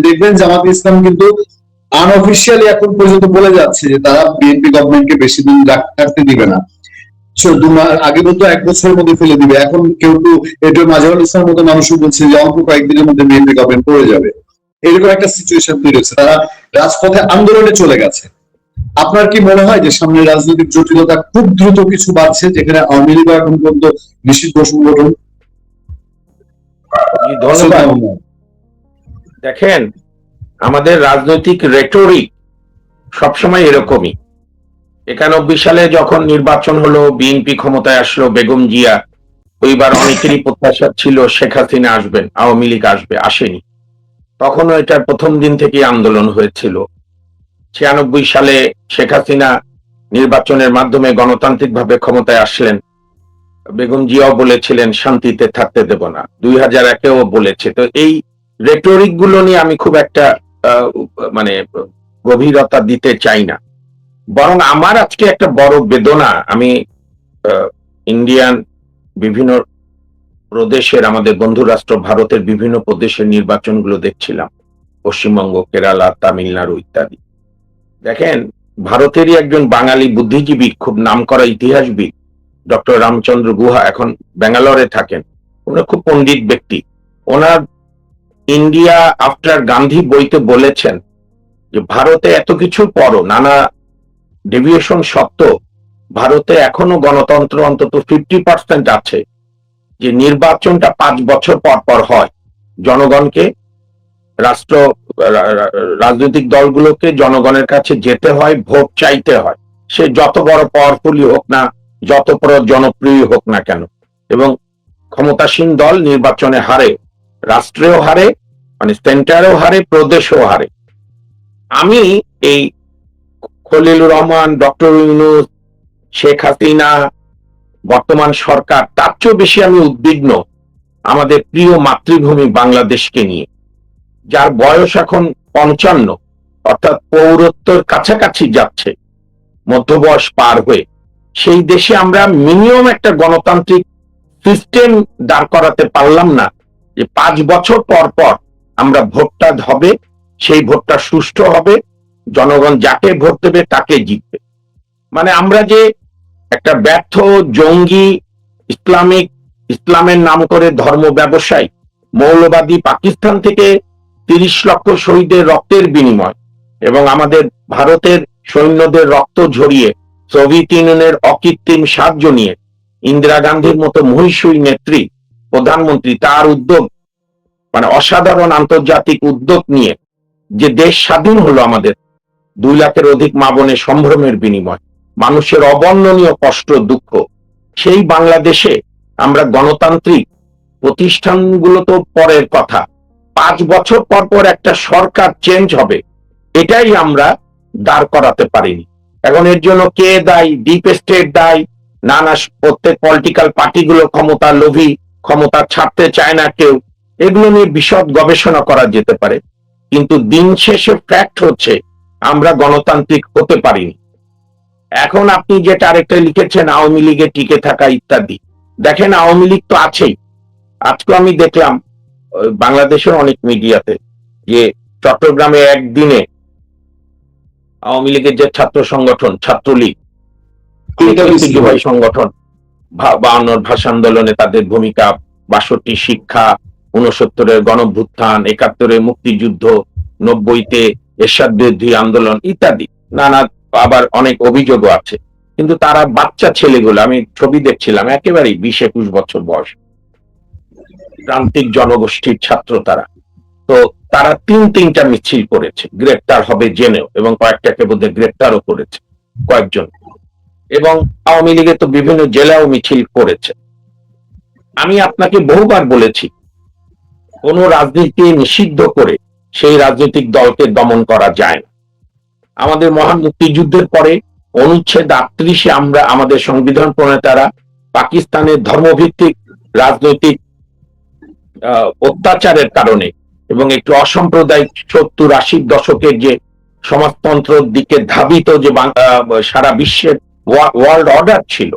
দেখবেন জামাত ইসলাম কিন্তু আনঅফিসিয়ালি এখন পর্যন্ত বলে যাচ্ছে যে তারা বিএনপি গভর্নমেন্টকে বেশি দিন রাখতে দিবে না। আগে বলতো 1 বছরের মধ্যে ফেলে দিবে, এখন কেউ কেউ এটা মাজহারুল ইসলামের মতো মানুষও বলছে যে অল্প কয়েকদিনের মধ্যে বিএনপি গভর্নমেন্ট পড়ে যাবে। এরকম একটা সিচুয়েশন তৈরি হচ্ছে, তারা রাজপথে আন্দোলনে চলে গেছে। আপনার কি মনে হয় যে সামনে রাজনৈতিক জটিলতা খুব দ্রুত কিছু বাড়ছে, যেখানে আওয়ামী লীগ এখন পর্যন্ত নিষিদ্ধ সংগঠন? ধন্যবাদ। দেখেন, আমাদের রাজনৈতিক রেটরিক সবসময় এরকমই। 91 সালে যখন নির্বাচন হলো, বিএনপি ক্ষমতায় আসলো, বেগম জিয়া, ওইবার অনেকেরই প্রত্যাশা ছিল শেখ হাসিনা আসবেন, আওয়ামী লীগ আসবে, আসেনি। তখনও এটার প্রথম দিন থেকেই আন্দোলন হয়েছিল। 96 সালে শেখ হাসিনা নির্বাচনের মাধ্যমে গণতান্ত্রিকভাবে ক্ষমতায় আসলেন, বেগম জিয়াও বলেছিলেন শান্তিতে থাকতে দেব না, 2001-এও বলেছে। তো এই রেটরিক গুলো নিয়ে আমি খুব একটা মানে গভীরতা দিতে চাই না। বরং আমার আজকে একটা বড় বেদনা, আমি ইন্ডিয়ান বিভিন্ন প্রদেশের, আমাদের বন্ধু রাষ্ট্র ভারতের বিভিন্ন প্রদেশের নির্বাচনগুলো দেখছিলাম, পশ্চিমবঙ্গ, কেরালা, তামিলনাড়ু ইত্যাদি। দেখেন, ভারতেরই একজন বাঙালি বুদ্ধিজীবী, খুব নামকরা ইতিহাসবিদ, ডক্টর রামচন্দ্র গুহা, এখন ব্যাঙ্গালোরে থাকেন। উনি খুব পণ্ডিত ব্যক্তি। ওনার ইন্ডিয়া আফটার গান্ধী বইতে বলেছেন যে ভারতে এত কিছুর পরও, নানা ডেভিয়েশন সত্ত্বেও, ভারতে এখনো গণতন্ত্র অন্তত 50% আছে, যে নির্বাচনটা 5 বছর পর পর হয়। জনগণকে, রাজনৈতিক দলগুলোকে জনগণের কাছে যেতে হয়, ভোট চাইতে হয়, সে যত বড় পাওয়ারফুলই হোক না, যত বড় জনপ্রিয় হোক না কেন। এবং ক্ষমতাসীন দল নির্বাচনে হারে, রাষ্ট্রেও হারে, মানে সেন্টারেও হারে, প্রদেশেও হারে। আমি এই খলিলুর রহমান, ডক্টর ইউনূস, শেখ হাসিনা, বর্তমান সরকার, তার চেয়েও বেশি আমি উদ্বিগ্ন আমাদের প্রিয় মাতৃভূমি বাংলাদেশকে নিয়ে, যার বয়স এখন 55, অর্থাৎ পৌরত্বের কাছাকাছি যাচ্ছে, মধ্যবয়স পার হয়ে। সেই দেশে আমরা মিনিমাম একটা গণতান্ত্রিক সিস্টেম দাঁড় করাতে পারলাম না, যে 5 বছর পর পর আমরা ভোটটা হবে, সেই ভোটটা সুষ্ঠু হবে, জনগণ যাকে ভোট দেবে তাকে জিতবে। মানে আমরা যে একটা ব্যর্থ জঙ্গি ইসলামের নাম করে ধর্ম ব্যবসায়ী মৌলবাদী পাকিস্তান থেকে 30 লক্ষ শহীদের রক্তের বিনিময় এবং আমাদের ভারতের সৈন্যদের রক্ত ঝরিয়ে সোভিয়েত ইউনিয়নের অকৃত্রিম সাহায্য নিয়ে ইন্দিরা গান্ধীর মতো মহিষী নেত্রী প্রধানমন্ত্রী, তার উদ্যোগ, মানে অসাধারণ আন্তর্জাতিক উদ্যোগ নিয়ে যে দেশ স্বাধীন হলো আমাদের, 2 লাখের অধিক মা বোনের সম্ভ্রমের বিনিময়, মানুষের অবর্ণনীয় কষ্ট দুঃখ, সেই বাংলাদেশে আমরা গণতান্ত্রিক প্রতিষ্ঠানগুলো তো পরের কথা, 5 বছর পর পর একটা সরকার চেঞ্জ হবে, এটাই আমরা দাঁড় করাতে পারিনি। এখন এর জন্য কে দায়ী? ডিপ স্টেট দায়ী, নানা প্রত্যেক পলিটিক্যাল পার্টিগুলো ক্ষমতা লোভী, ক্ষমতা ছাড়তে চায় না কেউ। এগুলো নিয়ে বিশদ গবেষণা করা যেতে পারে, কিন্তু দিন শেষে ফ্যাক্ট হচ্ছে আমরা গণতান্ত্রিক হতে পারিনি। এখন আপনি যেটা আরেকটা লিখেছেন, আওয়ামী লীগে টিকে থাকা ইত্যাদি, দেখেন আওয়ামী লীগ তো আছেই। আজকে আমি দেখলাম বাংলাদেশের অনেক মিডিয়াতে যে চট্টগ্রামে একদিনে আওয়ামী লীগের যে ছাত্র সংগঠন, ছাত্রলীগ, ঐতিহ্যবাহী সংগঠন, 52 ভাষা আন্দোলনে তাদের ভূমিকা, 62 শিক্ষা, 69-এর গণভ্যুত্থান, 71-এ মুক্তিযুদ্ধ, 90-তে এরশাদ বিরোধী আন্দোলন ইত্যাদি, নানা আবার অনেক অভিযোগও আছে। কিন্তু তারা বাচ্চা ছেলেগুলো, আমি ছবি দেখছিলাম, একেবারেই 20-21 বছর বয়স, প্রান্তিক জনগোষ্ঠীর ছাত্র তারা। তো তারা 3টা মিছিল করেছে, গ্রেপ্তার হবে জেনেও, এবং কয়েকটাকে বোধহয় গ্রেপ্তারও করেছে কয়েকজন, এবং আওয়ামী লীগে তো বিভিন্ন জেলাও মিছিল করেছে। আমি আপনাকে বহুবার বলেছি, কোন রাজনীতি নিষিদ্ধ করে সেই রাজনৈতিক দলকে দমন করা যায় না। আমাদের মহান মুক্তিযুদ্ধের পরে অনুচ্ছেদ 38-এ আমরা, আমাদের সংবিধান প্রণেতারা, পাকিস্তানের ধর্মভিত্তিক রাজনৈতিক অত্যাচারের কারণে এবং একটু অসাম্প্রদায়িক 70-80 দশকের যে সমাজতন্ত্রের দিকে ধাবিত যে সারা বিশ্বের ওয়ার্ল্ড অর্ডার ছিল,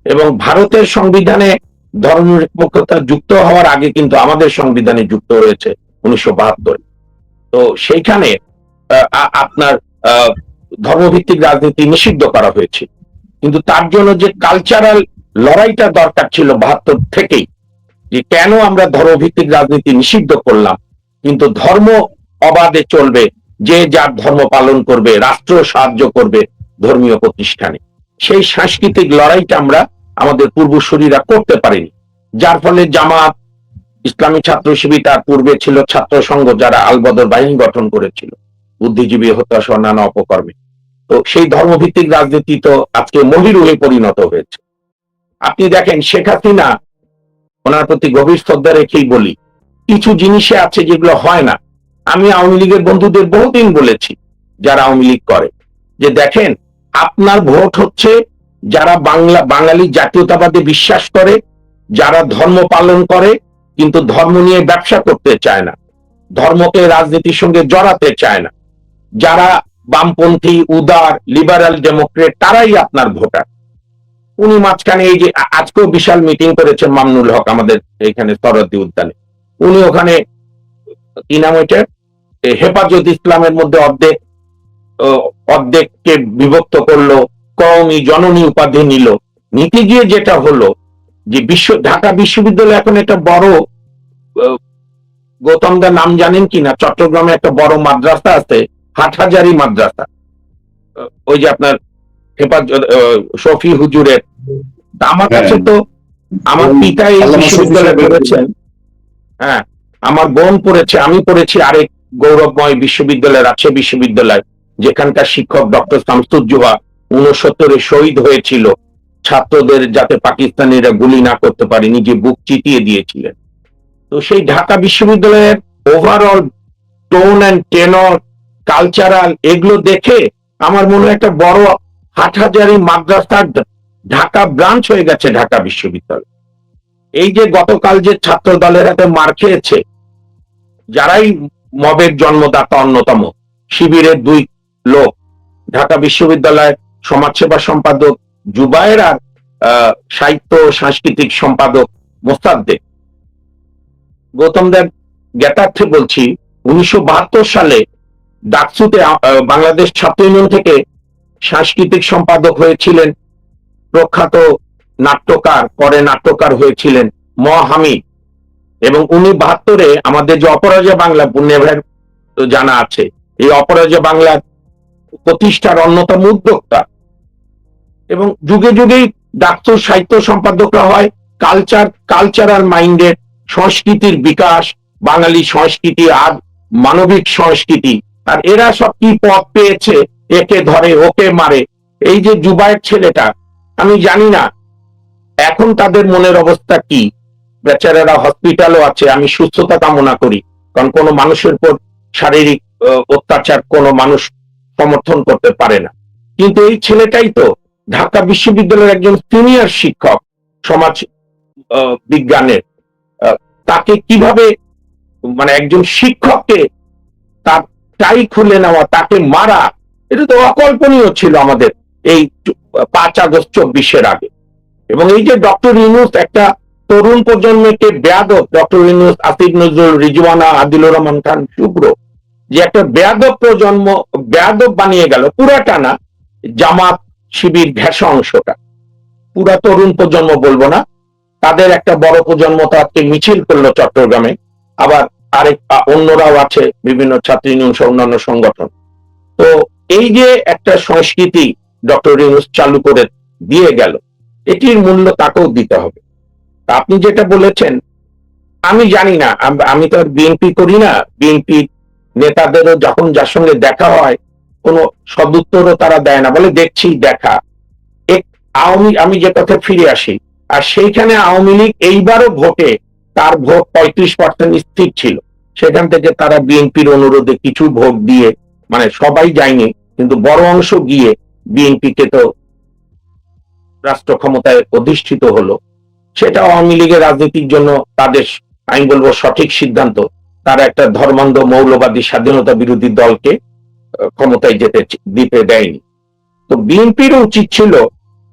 এবং ভারতের সংবিধানে ধর্মনিরপেক্ষতা যুক্ত হওয়ার আগে কিন্তু আমাদের সংবিধানে যুক্ত হয়েছে 1972-এ। তো সেইখানে আপনার ধর্মভিত্তিক রাজনীতি নিষিদ্ধ করা হয়েছে, কিন্তু তার জন্য যে কালচারাল লড়াইটা দরকার ছিল 72 থেকেই, যে কেন আমরা ধর্মভিত্তিক রাজনীতি নিষিদ্ধ করলাম, কিন্তু ধর্ম অবাধে চলবে, যে যার ধর্ম পালন করবে, রাষ্ট্র সাহায্য করবে ধর্মীয় প্রতিষ্ঠানে, সেই সাংস্কৃতিক লড়াইটা আমরা আমাদের পূর্বসূরীরা করতে পারিনি। যার ফলে জামাত, ইসলামী ছাত্র শিবির, তার পূর্বে ছিল ছাত্র সংঘ, যারা আলবদর বাহিনী গঠন করেছিল বুদ্ধিজীবী হত্যা সহ নানা অপকর্মে। তো সেই ধর্মভিত্তিক রাজনীতি তো আজকে মহিরুহে পরিণত হয়েছে। আপনি দেখেন শেখ হাসিনা, ওনার প্রতি গভীর শ্রদ্ধা রেখেই বলি, কিছু জিনিসে আছে যেগুলো হয় না। আমি আওয়ামী লীগের বন্ধুদের বহুদিন বলেছি, যারা আওয়ামী লীগ করে, যে দেখেন আপনার ভোট হচ্ছে যারা বাঙালি জাতীয়তাবাদে বিশ্বাস করে, যারা ধর্ম পালন করে কিন্তু ধর্ম নিয়ে ব্যবসা করতে চায় না, ধর্মকে রাজনীতির সঙ্গে জড়াতে চায় না, যারা বামপন্থী, উদার, লিবারাল ডেমোক্রেট, তারাই আপনার ভোটার। উনি মাঝখানে এই যে আজকেও বিশাল মিটিং করেছেন মামনুল হক আমাদের এখানে সরদি উদ্যানে, উনি ওখানে কি নাম ওইটা, হেফাজত ইসলামের মধ্যে অর্ধেককে বিভক্ত করলো, কওমি জননী উপাধি নিল। নিতে গিয়ে যেটা হলো যে ঢাকা বিশ্ববিদ্যালয় এখন একটা বড়, গৌতম দা নাম জানেন কিনা, চট্টগ্রামে একটা বড় মাদ্রাসা আছে, হাটহাজারি মাদ্রাসা, ওই যে আপনার হেফাজত শফি হুজুরের। আমার কাছে তো আমার পিতা এই বিশ্ববিদ্যালয়ে পড়েছেন, হ্যাঁ আমার বোন পড়েছে, আমি পড়েছি আরেক গৌরবময় বিশ্ববিদ্যালয়, রাজশাহী বিশ্ববিদ্যালয়, যেখানকার শিক্ষক ডক্টর শামসুজ্জোহা 69-এ শহীদ হয়েছিল ছাত্রদের যাতে পাকিস্তানিরা গুলি না করতে পারে, নিজে বুক চিতিয়ে দিয়েছিলেন। তো সেই ঢাকা বিশ্ববিদ্যালয়ের overall tone and tenure, cultural, এগুলো দেখে আমার মনে হয় একটা বড় হাটহাজারি মাদ্রাসার ঢাকা ব্রাঞ্চ হয়ে গেছে ঢাকা বিশ্ববিদ্যালয়। এই যে গতকাল যে ছাত্র দলের হাতে মার খেয়েছে, যারাই মবের জন্মদাতা অন্যতম, শিবিরের 2 লোক, ঢাকা বিশ্ববিদ্যালয়ের সমাজসেবা সম্পাদক জুবায়ের আর সাহিত্য সাংস্কৃতিক সম্পাদক মোস্তাদ্দেক। গৌতম দেব জ্ঞাতার্থে বলছি, 1972 সালে ডাকসুতে বাংলাদেশ ছাত্র ইউনিয়ন থেকে সাংস্কৃতিক সম্পাদক হয়েছিলেন প্রখ্যাত নাট্যকার, পরে নাট্যকার হয়েছিলেন হামিদ, এবং উনি 72-এ আমাদের যে অপরাজয় বাংলা, পুণ্যের জানা আছে, এই অপরাজয় বাংলার প্রতিষ্ঠার অন্যতম উদ্যোক্তা। এবং যুগে যুগেই ডাকসুর সাহিত্য সম্পাদকরা হয় কালচারাল মাইন্ডের, সংস্কৃতির বিকাশ, বাঙালি সংস্কৃতি আর মানবিক সংস্কৃতি। আর এরা সব কি পথ পেয়েছে, একে ধরে ওকে মারে। এই যে জুবায়ের ছেলেটা, আমি জানি না এখন তাদের মনের অবস্থা কি, বেচারারা হসপিটালও আছে, আমি সুস্থতা কামনা করি, কারণ কোনো মানুষের উপর শারীরিক অত্যাচার কোনো মানুষ সমর্থন করতে পারে না। কিন্তু এই ছেলেটাই তো ঢাকা বিশ্ববিদ্যালয়ের একজন সিনিয়র শিক্ষক সমাজ বিজ্ঞানের, তাকে কিভাবে, মানে একজন শিক্ষককে তার টাই খুলে নেওয়া, তাকে মারা, এটা তো অকল্পনীয় ছিল আমাদের এই 5 আগস্ট 24-এর আগে। এবং এই যে ডক্টর ইউনূস একটা তরুণ প্রজন্মকে বেয়াদব, ডক্টর ইউনূস, আসিফ নজরুল, রিজওয়ানা, আদিলুর রহমান খান শুভ্র, যে একটা বেয়াদব প্রজন্ম বেয়াদব বানিয়ে গেল, পুরাটা না, জামাত শিবির ঘেঁষা অংশটা, পুরা তরুণ প্রজন্ম বলবো না, তাদের একটা বড় প্রজন্ম তো আজকে মিছিল করলো চট্টগ্রামে, আবার আরেক অন্যরাও আছে, বিভিন্ন ছাত্র ইউনিয়ন সহ অন্যান্য সংগঠন। তো এই যে একটা সংস্কৃতি ডক্টর ইউনূস চালু করে দিয়ে গেল, এটির মূল্য তাকেও দিতে হবে। আপনি যেটা বলেছেন, আমি জানি না, আমি তো আর বিএনপি করি না, বিএনপি নেতাদেরও যখন যার সঙ্গে দেখা হয় কোনো সদুত্তরও তারা দেয় না, বলে দেখছি দেখা। আমি যে কথা ফিরে আসি, আর সেইখানে আওয়ামী লীগ এইবারও ভোটে তার ভোট 35% স্থির ছিল, সেখান থেকে তারা বিএনপির অনুরোধে কিছু ভোট দিয়ে, মানে সবাই যায়নি কিন্তু বড় অংশ গিয়ে বিএনপিকে তো রাষ্ট্র ক্ষমতায় অধিষ্ঠিত হলো। সেটা আওয়ামী লীগের রাজনীতির জন্য তাদের, আমি বলবো, সঠিক সিদ্ধান্ত। তারা একটা ধর্মান্ধ মৌলবাদী স্বাধীনতা বিরোধী দলকে ক্ষমতায় দিতে দেয়নি। তো বিএনপির উচিত ছিল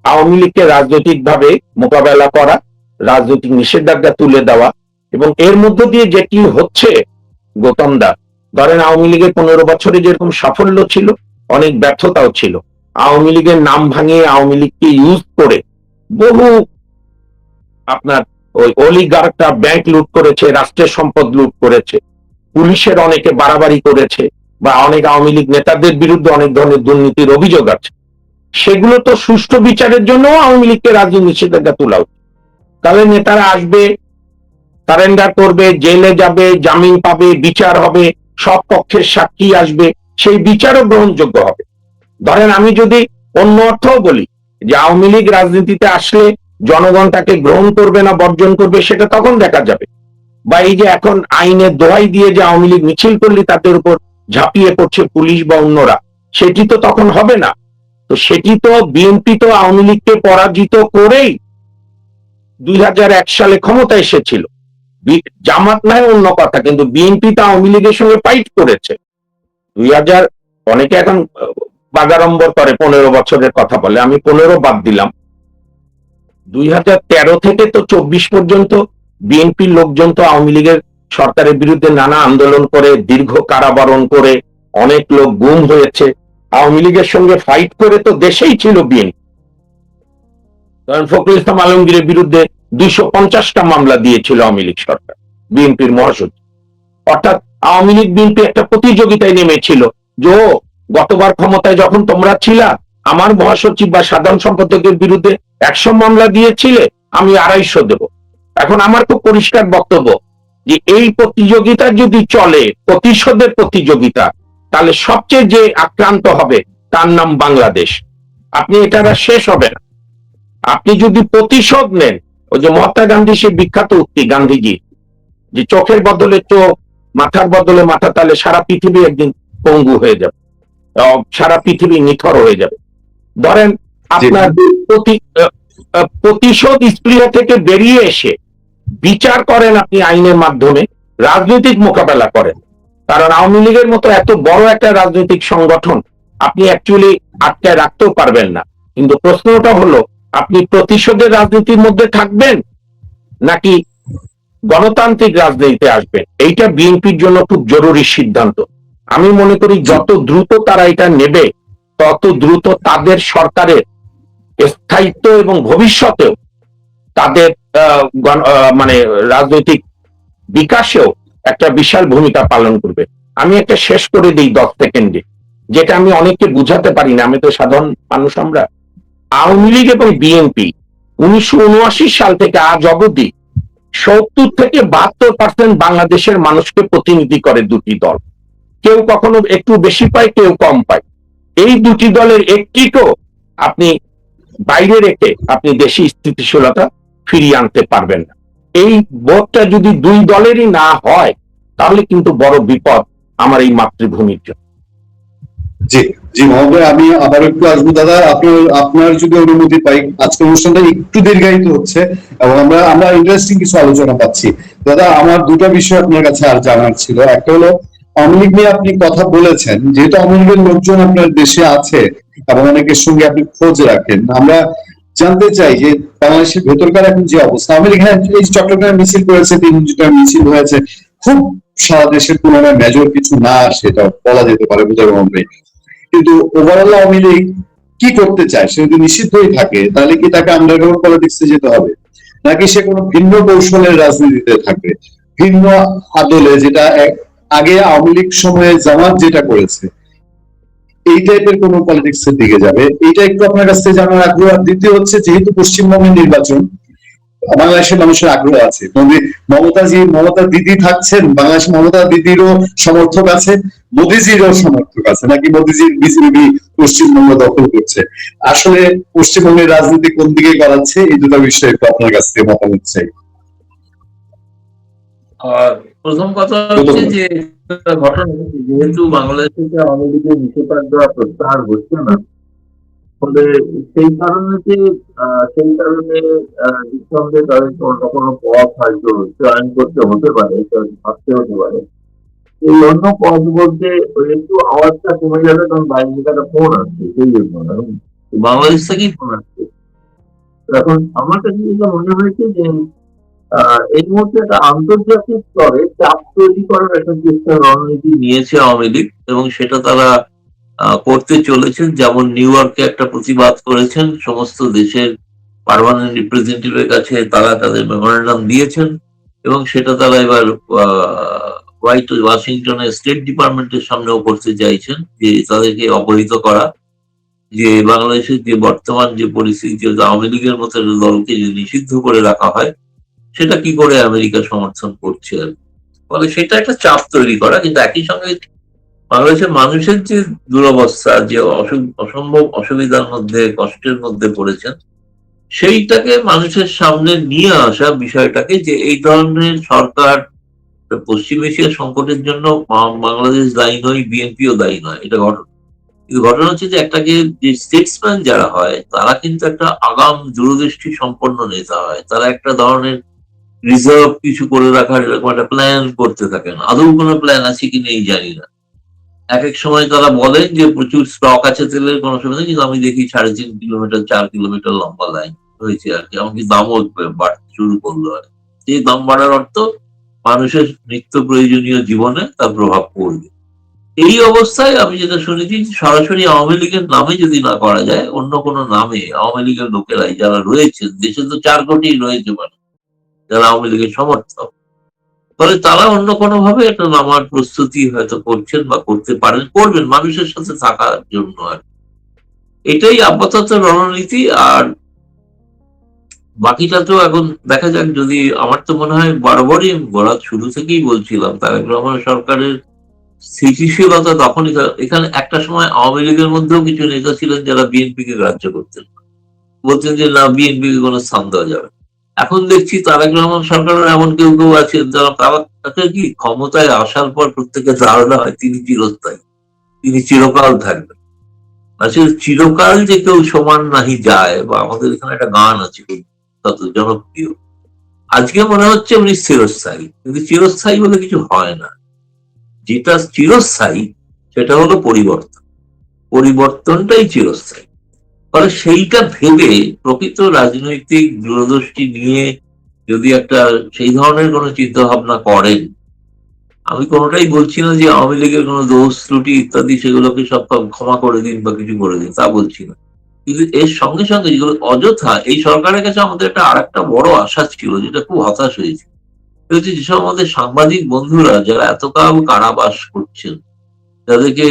আওয়ামী লীগকে রাজনৈতিক ভাবে মোকাবেলা করা, রাজনৈতিক নিষেধাজ্ঞা তুলে দেওয়া। এবং এর মধ্য দিয়ে যেটি হচ্ছে গৌতম দা, ধরেন আওয়ামী লীগের 15 বছরে যেরকম সাফল্য ছিল, অনেক ব্যর্থতাও ছিল। আওয়ামী লীগের নাম ভাঙিয়ে আওয়ামী লীগকে ইউজ করে বহু আপনার ওই অলিগাররা ব্যাংক লুট করেছে, রাষ্ট্রের সম্পদ লুট করেছে, পুলিশের অনেকে বাড়াবাড়ি করেছে, বা অনেক আওয়ামী লীগ নেতাদের বিরুদ্ধে অনেক ধরনের দুর্নীতির অভিযোগ আছে। সেগুলো তো সুষ্ঠু বিচারের জন্য আওয়ামী লীগকে রাজনীতি নিষেধাজ্ঞা তোলা উচিত। তাহলে নেতারা আসবে, সারেন্ডার করবে, জেলে যাবে, জামিন পাবে, বিচার হবে, সব পক্ষের সাক্ষী আসবে, সেই বিচারও গ্রহণযোগ্য হবে। ধরেন আমি যদি অন্য অর্থও বলি যে আওয়ামী লীগ রাজনীতিতে আসলে জনগণ তাকে গ্রহণ করবে না বর্জন করবে, সেটা তখন দেখা যাবে। বা এই যে এখন আইনের দোহাই দিয়ে যে আওয়ামী লীগ মিছিল করলে তাদের উপর ঝাঁপিয়ে পড়ছে পুলিশ বা অন্যরা, সেটি তো তখন হবে না। তো সেটি তো বিএনপি তো আওয়ামী লীগকে পরাজিত করেই 2001 সালে ক্ষমতা এসেছিল। জামাত নয় অন্য কথা, কিন্তু বিএনপি তো আওয়ামী লীগের সঙ্গে ফাইট করেছে। 2000 অনেকে এখন বাগাড়ম্বর করে 15 বছরের কথা বলে, আমি 15 বাদ দিলাম। 2013 থেকে তো 24 পর্যন্ত বিএনপির লোকজন তো আওয়ামী লীগের সরকারের বিরুদ্ধে নানা আন্দোলন করে, দীর্ঘ কারাবরণ করে, অনেক লোক গুম হয়েছে। আওয়ামী লীগের সঙ্গে ফাইট করে তো দেশেই ছিল বিএনপি। কারণ ফখরুল ইসলাম আলমগীরের বিরুদ্ধে 250টা মামলা দিয়েছিল আওয়ামী লীগ সরকার, বিএনপির মহাসচিব। অর্থাৎ আওয়ামী লীগ বিএনপি একটা প্রতিযোগিতায় নেমেছিল যে গতবার ক্ষমতায় যখন তোমরা ছিলা, আমার মহাসচিব বা সাধারণ সম্পাদকের বিরুদ্ধে 100 মামলা দিয়েছিলে, আমি 250 দেব। এখন আমার খুব পরিষ্কার বক্তব্য যে এই প্রতিযোগিতা যদি চলে, প্রতিশোধের প্রতিযোগিতা, তাহলে সবচেয়ে যে আক্রান্ত হবে তার নাম বাংলাদেশ। আপনি এটা আর শেষ হবে না। আপনি যদি প্রতিশোধ নেন, ওই যে মহাত্মা গান্ধী সে বিখ্যাত উক্তি গান্ধীজি, যে চোখের বদলে চোখ, মাথার বদলে মাথা, তাহলে সারা পৃথিবী একদিন পঙ্গু হয়ে যাবে, সারা পৃথিবী নিথর হয়ে যাবে। ধরেন আপনার প্রতিশোধ স্পৃহা থেকে বেরিয়ে এসে বিচার করেন আপনি আইনের মাধ্যমে, রাজনৈতিক মোকাবেলা করেন। কারণ আওয়ামী লীগের মতো এত বড় একটা রাজনৈতিক সংগঠন আপনি অ্যাকচুয়ালি আটকায় রাখতেও পারবেন না। কিন্তু প্রশ্নটা হলো, আপনি প্রতিশোধের রাজনীতির মধ্যে থাকবেন নাকি গণতান্ত্রিক রাজনীতিতে আসবেন? এইটা বিএনপির জন্য খুব জরুরি সিদ্ধান্ত। আমি মনে করি যত দ্রুত তারা এটা নেবে, তত দ্রুত তাদের সরকারের স্থায়িত্ব এবং ভবিষ্যতেও তাদের মানে রাজনৈতিক বিকাশেও একটা বিশাল ভূমিকা পালন করবে। আমি একটা শেষ করে দিই 10 সেকেন্ডে, যেটা আমি অনেককে বুঝাতে পারি না, আমি তো সাধারণ মানুষ। আমরা আওয়ামী লীগ এবং বিএনপি 1979 সাল থেকে আজ অবধি 70 থেকে 72% বাংলাদেশের মানুষকে প্রতিনিধি করে দুটি দল। কেউ কখনো একটু বেশি পায়, কেউ কম পায়। এই দুটি দলের একটিকেও আপনি বাইরে রেখে আপনি দেশি স্থিতিশীলতা ফিরিয়ে আনতে পারবেন না। এই বোধটা যদি দুই দলেরই না হয়, তাহলে কিন্তু বড় বিপদ আমার এই মাতৃভূমির জন্য। জি জি মহোদয়, আমি আবার একটু আসবো দাদা, আপনার যদি অনুমতি পাই। আজকের অনুষ্ঠানটা একটু দীর্ঘায়িত হচ্ছে এবং আমরা ইন্টারেস্টিং কিছু আলোচনা পাচ্ছি। দাদা, আমার দুটো বিষয় আপনার কাছে আর জানার ছিল। একটা হলো, আওয়ামী লীগ নিয়ে আপনি কথা বলেছেন, যেহেতু আওয়ামী লীগের লোকজন আপনার দেশে আছে এবং অনেকের সঙ্গে আপনি খোঁজ রাখেন, আমরা জানতে চাই যে বাংলাদেশের ভেতরকার এখন যে অবস্থা। আওয়ামী লীগ এই চট্টগ্রামে মিছিল করেছে, 3টা মিছিল হয়েছে, খুব সারা দেশের তুলনায় মেজর কিছু না, সেটা বলা যেতে পারে বোধহয় মহোদয়। কিন্তু ওভারঅল আওয়ামী লীগ কি করতে চায়? সে যদি নিষিদ্ধই থাকে, তাহলে কি তাকে আন্ডারগ্রাউন্ড পলিটিক্সে যেতে হবে, নাকি সে কোনো ভিন্ন কৌশলের রাজনীতিতে থাকবে, ভিন্ন আদলে, যেটা আগে আওয়ামী লীগ সময়ে জামাত যেটা করেছে, এই টাইপের কোন পলিটিক্স এর দিকে যাবে? এইটা একটু আপনার কাছ থেকে জানার আগ্রহ। আর দ্বিতীয় হচ্ছে, যেহেতু পশ্চিমবঙ্গের নির্বাচন, বাংলাদেশের মানুষের আগ্রহ আছে, মমতা দিদি থাকছেন, বাংলাদেশ মমতা দিদিরও সমর্থক আছে, মোদিজিরও সমর্থক আছে, নাকি মোদিজির বিজেপি পশ্চিমবঙ্গ দখল করছে? আসলে পশ্চিমবঙ্গের রাজনীতি কোন দিকে গড়াচ্ছে, এই দুটো বিষয়ে একটু আপনার কাছ থেকে মতামত চাই। প্রথম কথা হচ্ছে যে ঘটনা, যেহেতু বাংলাদেশ থেকে আওয়ামী লীগের নিষেধাজ্ঞা প্রত্যাহার হচ্ছে না, ফলে সেই কারণে নিঃসন্দেহে তাদের অন্য কোনো পথ হয়তো চয়ন করতে হতে পারে, ভাবতে হতে পারে। এই অন্য পথ বলতে একটু আওয়াজটা কমে যাবে, কারণ বাইরে থেকে একটা ফোন আসছে, সেই জন্য বাংলাদেশ থেকেই ফোন আসছে। এখন আমার কাছে যেটা মনে হয়েছে যে এই মুহূর্তে একটা আন্তর্জাতিক স্তরে চাপ তৈরি করার একটা চেষ্টা রণনীতি নিয়েছে আওয়ামী লীগ, এবং সেটা তারা করতে চলেছেন। যেমন নিউ ইয়র্কে একটা প্রতিবাদ করেছেন, সমস্ত দেশের পার্মানেন্ট রিপ্রেজেন্টেটিভের কাছে তারা তাদের মেমোরেন্ডাম দিয়েছেন, এবং সেটা তারা এবার ওয়াশিংটনের স্টেট ডিপার্টমেন্টের সামনেও করতে চাইছেন, যে তাদেরকে অবহিত করা যে বাংলাদেশের যে বর্তমান যে পরিস্থিতি, আওয়ামী লীগের মতো একটা দলকে যদি নিষিদ্ধ করে রাখা হয়, সেটা কি করে আমেরিকা সমর্থন করছে আর কি। ফলে সেটা একটা চাপ তৈরি করা, কিন্তু একই সঙ্গে বাংলাদেশের মানুষের যে দুরবস্থা, যে অসম্ভব অসুবিধার মধ্যে কষ্টের মধ্যে পড়েছেন, সেইটাকে মানুষের সামনে নিয়ে আসা বিষয়টাকে, যে এই ধরনের সরকার পশ্চিম এশিয়ার সংকটের জন্য বাংলাদেশ দায়ী নয়, বিএনপিও দায়ী নয়, এটা ঘটনা। কিন্তু ঘটনা হচ্ছে যে একটাকে যে স্টেটসম্যান যারা হয় তারা কিন্তু একটা আগাম দূরদৃষ্টি সম্পন্ন নেতা হয়, তারা একটা ধরনের রিজার্ভ কিছু করে রাখার এরকম একটা প্ল্যান করতে থাকেন। আদৌ কোনো প্ল্যান আছে কি নেই জানি না। এক এক সময় তারা বলেন যে প্রচুর স্টক আছে তেলের, কোনো সময় কিন্তু আমি দেখি 3.5 কিলোমিটার 4 কিলোমিটার লম্বা লাইন হয়েছে আর কি, এমনকি দামও বাড়তে শুরু করলো আর কি। এই দাম বাড়ার অর্থ মানুষের নিত্য প্রয়োজনীয় জীবনে তার প্রভাব পড়বে। এই অবস্থায় আমি যেটা শুনেছি, সরাসরি আওয়ামী লীগের নামে যদি না করা যায়, অন্য কোনো নামে আওয়ামী লীগের লোকেরাই যারা রয়েছেন, দেশে তো 4 কোটি রয়েছে মানুষ যারা আওয়ামী লীগের সমর্থক, ফলে তারা অন্য কোনো ভাবে একটা নামার প্রস্তুতি হয়তো করছেন বা করতে পারেন, করবেন মানুষের সাথে থাকার জন্য আর কি। এটাই আপাতত রণনীতি। আর বাকিটা তো এখন দেখা যাক। যদি আমার তো মনে হয় বরাবরই বরাত শুরু থেকেই বলছিলাম, তারেক রহমান সরকারের স্থিতিশীলতা তখনই এখানে একটা সময় আওয়ামী লীগের মধ্যেও কিছু নেতা ছিলেন যারা বিএনপি কে গ্রাহ্য করতেন, বলতেন যে না, বিএনপি কে কোনো স্থান দেওয়া যাবে। এখন দেখছি তারেক রহমান সরকারের এমন কেউ কেউ আছেন যারা তাকে কি ক্ষমতায় আসার পর প্রত্যেকের ধারণা হয় তিনি চিরস্থায়ী, তিনি চিরকাল থাকবেন। আসলে চিরকাল যে কেউ সমান নাহি যায়, বা আমাদের এখানে একটা গান আছে খুব তত জনপ্রিয়, আজকে মনে হচ্ছে উনি চিরস্থায়ী, কিন্তু চিরস্থায়ী বলে কিছু হয় না। যেটা চিরস্থায়ী সেটা হলো পরিবর্তন, পরিবর্তনটাই চিরস্থায়ী। ফলে সেইটা ভেবে প্রকৃত রাজনৈতিক দূরদৃষ্টি নিয়ে যদি একটা সেই ধরনের কোনো চিন্তা ভাবনা করেন, আমি কোনোটাই বলছি না যে আওয়ামী লীগের কোনো দোষ ত্রুটি ইত্যাদি সেগুলোকে সব ক্ষমা করে দিন বা কিছু করে দিন, তা বলছি না। কিন্তু এর সঙ্গে সঙ্গে যেগুলো অযথা, এই সরকারের কাছে আমাদের একটা আরেকটা বড় আশা ছিল, যেটা খুব হতাশ হয়েছে, সেটা হচ্ছে যেসব আমাদের সাংবাদিক বন্ধুরা যারা এতকাল কারাবাস করছেন, যাদেরকে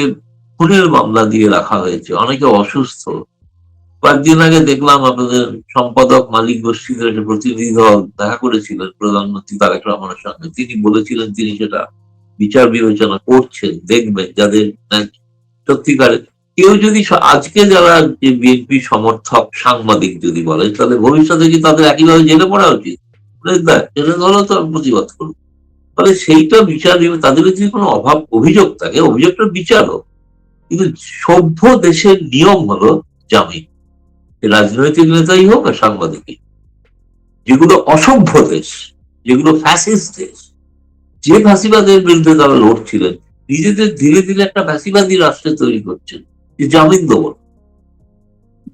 খুনের মামলা দিয়ে রাখা হয়েছে, অনেকে অসুস্থ। কয়েকদিন আগে দেখলাম আপনাদের সম্পাদক মালিক গোষ্ঠীদের একটা প্রতিনিধি দল দেখা করেছিলেন প্রধানমন্ত্রী তারেক রহমানের সঙ্গে। তিনি বলেছিলেন তিনি সেটা বিচার বিবেচনা করছেন, দেখবেন যাদের সত্যিকারের কেউ যদি আজকে যারা যে বিএনপি সমর্থক সাংবাদিক যদি বলে, তাহলে ভবিষ্যতে কি তাদের একইভাবে জেলে পড়া উচিত? জেলে ধরো তো প্রতিবাদ করুন। ফলে সেইটা বিচার তাদের যদি কোনো অভিযোগ থাকে, অভিযোগটা বিচার হোক। কিন্তু সভ্য দেশের নিয়ম হলো জামিন, রাজনৈতিক নেতাই হোক আর সাংবাদিকই। যেগুলো অসভ্য দেশ, যেগুলো ফ্যাসিস্ট দেশ, যে ফ্যাসিবাদের বিরুদ্ধে তারা লড়ছিলেন, নিজেদের ধীরে ধীরে একটা ফ্যাসিবাদী রাষ্ট্র তৈরি করছেন, যে জামিন দেবো।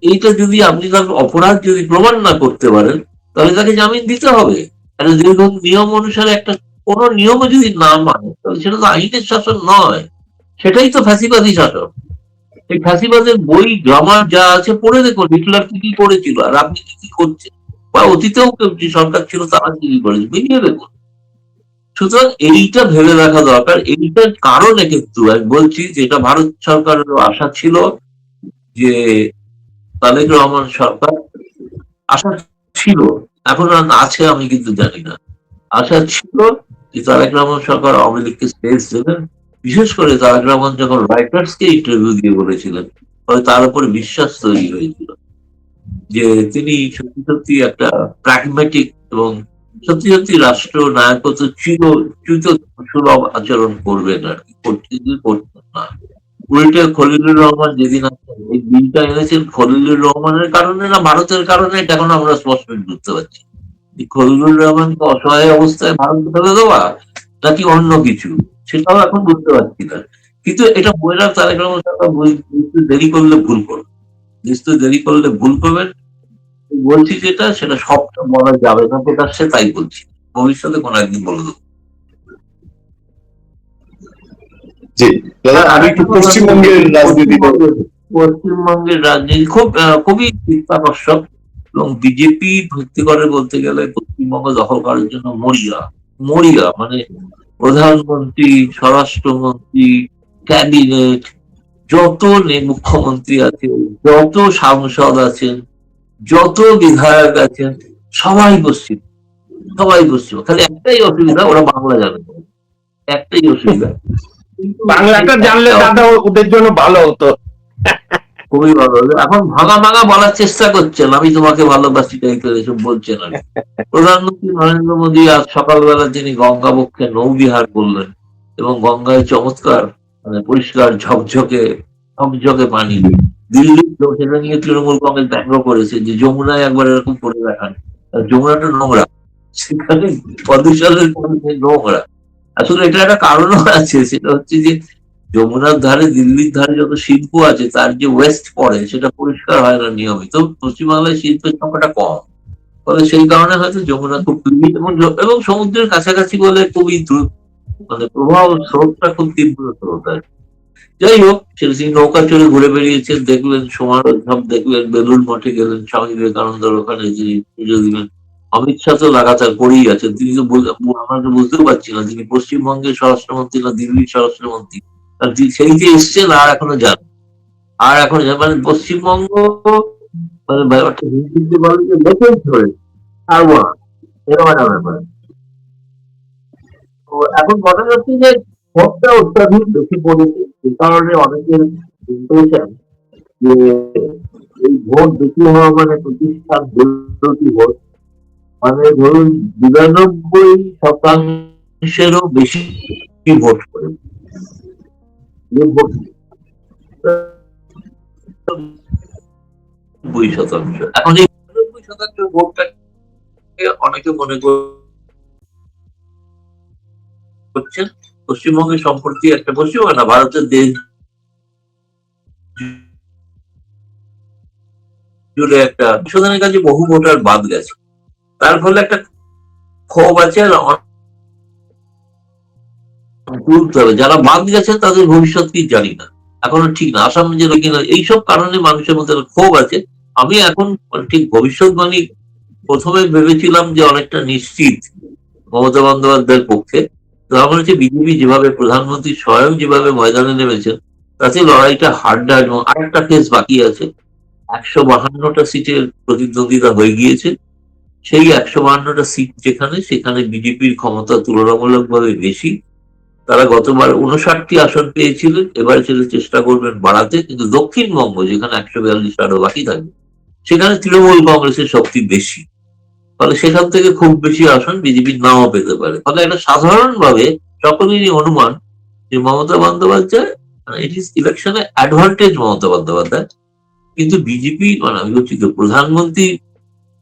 এইটা যদি আপনি তার অপরাধ যদি প্রমাণ না করতে পারেন, তাহলে তাকে জামিন দিতে হবে। একটা দীর্ঘ নিয়ম অনুসারে একটা কোন নিয়মও যদি না মানে, তাহলে সেটা তো আইনের শাসন নয়, সেটাই তো ফ্যাসিবাদী শাসন। এই ফ্যাসিবাদের বই গ্রামার যা আছে পড়ে দেখুন, হিটলার কি কি করেছিল আর আপনি কি কি করছেন, বা অতীতেও যে সরকার ছিল তারা কি কি করেছে, বেরিয়ে দেখুন। সুতরাং এইটা ভেবে দেখা দরকার। এইটার কারণে কিন্তু আমি বলছি, যেটা ভারত সরকারের আশা ছিল যে তারেক রহমান সরকার, আশা ছিল, এখন আর আছে আমি কিন্তু জানি না, আশা ছিল যে তারেক রহমান সরকার আওয়ামী লীগকে স্পেস দেবেন। বিশেষ করে তারেক রহমান যখন রাইটার্স কে ইন্টারভিউ দিয়ে বলেছিলেন, তার উপরে বিশ্বাস তৈরি হয়েছিল যে তিনি সত্যি সত্যি একটা প্র্যাগম্যাটিক এবং সত্যি সত্যি রাষ্ট্র নায়কত্ব চিত সুলভ আচরণ করবেন আর কি, করতেন না। উল্টে খলিলুর রহমান যেদিন এই বিলটা এনেছেন, খলিলুর রহমানের কারণে না ভারতের কারণে, এটা এখন আমরা স্পষ্ট বুঝতে পারছি। খলিলুর রহমানকে অসহায় অবস্থায় ভারত ফেলে দেওয়া, নাকি অন্য কিছু, সেটাও এখন বুঝতে পারছি না। কিন্তু এটা বইলার তারেক রহমান সরকার বুঝতে দেরি করলে ভুল করবে, বুঝতে দেরি করলে ভুল করবেন। বলছি যেটা, সেটা সবটা বলা যাবে না প্রকাশ্যে, তাই বলছি। ভবিষ্যতে কোনো একদিন বলে দেবো। জি দাদা, আমি একটু পশ্চিমবঙ্গের রাজনীতি পশ্চিমবঙ্গের রাজনীতি খুবই চিত্তাকর্ষক, এবং বিজেপি ভিত্তি করে বলতে গেলে পশ্চিমবঙ্গ দখল করার জন্য মরিয়া মরিয়া, মানে প্রধানমন্ত্রী, স্বরাষ্ট্রমন্ত্রী, ক্যাবিনেট, যত মুখ্যমন্ত্রী আছে, যত সাংসদ আছেন, যত বিধায়ক আছেন, সবাই পশ্চিম, খালি একটাই অসুবিধা, ওরা বাংলা জানে না। একটাই অসুবিধা, বাংলাটা জানলে দাদা ওদের জন্য ভালো হতো। খুবই ভালো হলো। এখন ভাঙা ভাঙা বলার চেষ্টা করছেন, আমি তোমাকে ভালোবাসি টাইপের এসব বলছেন। আর প্রধানমন্ত্রী নরেন্দ্র মোদী আজ সকালবেলা তিনি গঙ্গাবক্ষে নৌবিহার করলেন, এবং গঙ্গায় চমৎকার, মানে পরিষ্কার ঝকঝকে পানি। দিল্লির সেটা নিয়ে তৃণমূল কংগ্রেস ব্যঙ্গ করেছে যে যমুনায় একবার এরকম করে দেখান, যমুনাটা নোংরা, সেখানে পদূষণের নোংরা। আসলে এটা একটা কারণও আছে, সেটা হচ্ছে যে যমুনার ধারে, দিল্লির ধারে যত শিল্প আছে তার যে ওয়েস্ট পড়ে সেটা পরিষ্কার হয় না নিয়মিত। পশ্চিমবাংলায় শিল্পের সংখ্যাটা কম, ফলে সেই কারণে হয়তো যমুনা খুব ক্লিন এবং সমুদ্রের কাছাকাছি বলে খুবই মানে প্রভাব, স্রোতটা খুব তীব্র স্রোত আর কি। যাই হোক, সেই নৌকা চড়ে ঘুরে বেরিয়েছেন, দেখলেন সমারোহ, দেখলেন বেলুড় মঠে গেলেন, স্বামী বিবেকানন্দের ওখানে যিনি পুজো দিলেন। অমিত শাহ তো লাগাতার করেই আছেন, তিনি তো আমরা তো বুঝতেও পারছি না তিনি পশ্চিমবঙ্গের স্বরাষ্ট্রমন্ত্রী না দিল্লির স্বরাষ্ট্রমন্ত্রী। সেই যে এসছেন আর এখনো যান, মানে পশ্চিমবঙ্গ মানে ব্যাপারটা হিন্দিতে বলে যে লেখেন ধরে ছাড়বো না, এরকম একটা ব্যাপার। তো এখন কথা হচ্ছে যে ভোটটা অত্যাধিক বেশি পড়েছে, সে কারণে অনেকের ইন্টেনশন যে এই ভোট বেশি হওয়া মানে প্রতিষ্ঠান বিরোধী ভোট, মানে ধরুন 92% বেশি ভোট করে, যে ভোট 90%। এখন এই 90% ভোটটাকে অনেকে মনে করছেন পশ্চিমবঙ্গের সম্প্রতি একটা, পশ্চিমবঙ্গ না ভারতের দেশ জুড়ে একটা সংশোধনের কাজে বহু ভোটার বাদ গেছে, তার ফলে একটা ক্ষোভ আছে। আর তুলতে হবে, যারা বাদ গেছেন তাদের ভবিষ্যৎ কি জানি না, এখনো ঠিক না। আসাম যে কিনা এইসব কারণে মানুষের মধ্যে ক্ষোভ আছে। আমি এখন ঠিক ভবিষ্যৎবাণী প্রথমে ভেবেছিলাম যে অনেকটা নিশ্চিত মমতা বন্দ্যোপাধ্যায়ের পক্ষে, তো আমার হচ্ছে বিজেপি যেভাবে, প্রধানমন্ত্রী স্বয়ং যেভাবে ময়দানে নেমেছেন, তাতে লড়াইটা হাড্ডা। এবং আরেকটা কেস বাকি আছে, 152টা সিটের প্রতিদ্বন্দ্বিতা হয়ে গিয়েছে। সেই 152টা সিট যেখানে, সেখানে বিজেপির ক্ষমতা তুলনামূলকভাবে বেশি। তারা গতবার 59টি আসন পেয়েছিলেন, এবার সেটা চেষ্টা করবেন বাড়াতে। কিন্তু দক্ষিণবঙ্গ যেখানে 142 আরো বাকি থাকবে, সেখানে তৃণমূল কংগ্রেসের শক্তি বেশি, ফলে সেখান থেকে খুব বেশি আসন বিজেপি নাও পেতে পারে। ফলে একটা সাধারণভাবে সকলেরই অনুমান যে মমতা বন্দ্যোপাধ্যায়, ইট ইজ ইলেকশনে অ্যাডভান্টেজ মমতা বন্দ্যোপাধ্যায়। কিন্তু বিজেপি, মানে আমি বলছি তো, প্রধানমন্ত্রী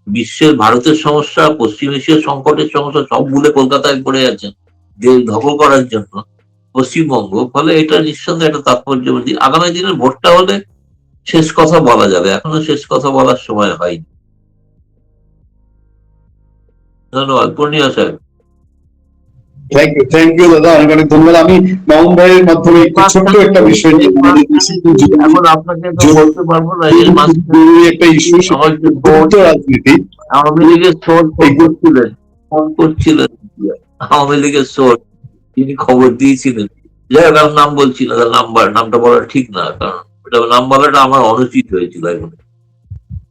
বিশ্বের, ভারতের সমস্যা, পশ্চিম এশিয়ার সংকটের সমস্যা সব ভুলে কলকাতায় পড়ে আছেন দেশ দখল করার জন্য পশ্চিমবঙ্গ। ফলে এটা নিঃসন্দেহে একটা তাৎপর্যবর্তী। আগামী দিনের ভোটটা হলে শেষ কথা বলা যাবে, এখনো শেষ কথা বলার সময় হয়নি। ধন্যবাদ। পূর্ণিমা সাহেব। থ্যাংক ইউ দাদা, অনেক অনেক ধন্যবাদ। আমি মামুন ভাইয়ের মাধ্যমে একটু ছোট্ট একটা বিষয় নিয়ে এখন আপনাকে বলতে পারবো না, এর একটা ইস্যু, রাজনীতি। আওয়ামী লীগের সোর্স ফোন করছিলেন, আওয়ামী লীগের সোর্স তিনি খবর দিয়েছিলেন, যাই হোক নাম বলছি না, তার নামটা বলা ঠিক না, কারণ ওটা নাম বলাটা আমার অনুচিত হয়েছিল এখন।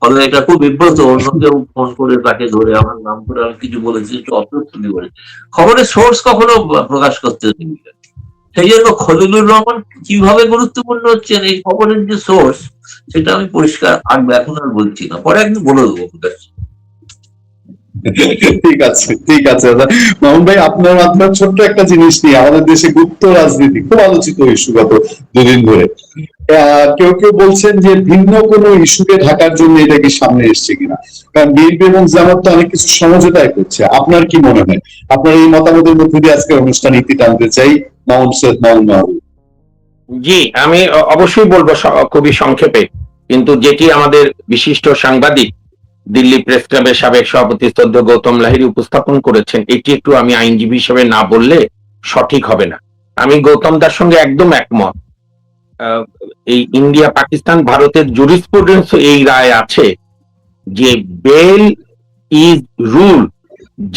ফলে এটা খুব বিব্রত, অন্য কেউ ফোন করে তাকে ধরে আমার নাম করে আমি কিছু বলেছি, একটু অপ্রস্তুতি করে খবরের সোর্স কখনো প্রকাশ করতে দেবে। সেই জন্য খলিলুর রহমান কিভাবে গুরুত্বপূর্ণ হচ্ছেন এই খবরের যে সোর্স, সেটা আমি পরিষ্কার এখন আর বলছি না, পরে একদিন বলে দেবো প্রকাশ। ঠিক আছে দাদা। মামুন ভাই, আপনার মাধ্যমে ছোট্ট একটা জিনিস নিয়ে, আমাদের দেশে গুপ্ত রাজনীতি খুব আলোচিত ইস্যু গত দুদিন ধরে। কেউ কেউ বলছেন যে ভিন্ন কোনো ইস্যুকে ঢাকার জন্য এটা কি সামনে এসছে কিনা, কারণ বিএনপি এবং জামাত তো অনেক কিছু সমঝোতায় করছে। আপনার কি মনে হয়? আপনার এই মতামতের মধ্যে দিয়ে আজকে অনুষ্ঠান ইতি টানতে চাই। মামুন সৈয়দ মামুন মাহবুব। জি, আমি অবশ্যই বলবো খুবই সংক্ষেপে, কিন্তু যেটি আমাদের বিশিষ্ট সাংবাদিক দিল্লি প্রেস ক্লাবের সাবেক সভাপতি শ্রদ্ধেয় গৌতম লাহিড়ী উপস্থাপন করেছেন, এটি একটু আমি আইনজীবী হিসেবে না বললে সঠিক হবে না। আমি গৌতম দার সঙ্গে একদম একমত। এই ইন্ডিয়া পাকিস্তান ভারতের জুরিসপ্রুডেন্স এই রায় আছে যে bail is rule,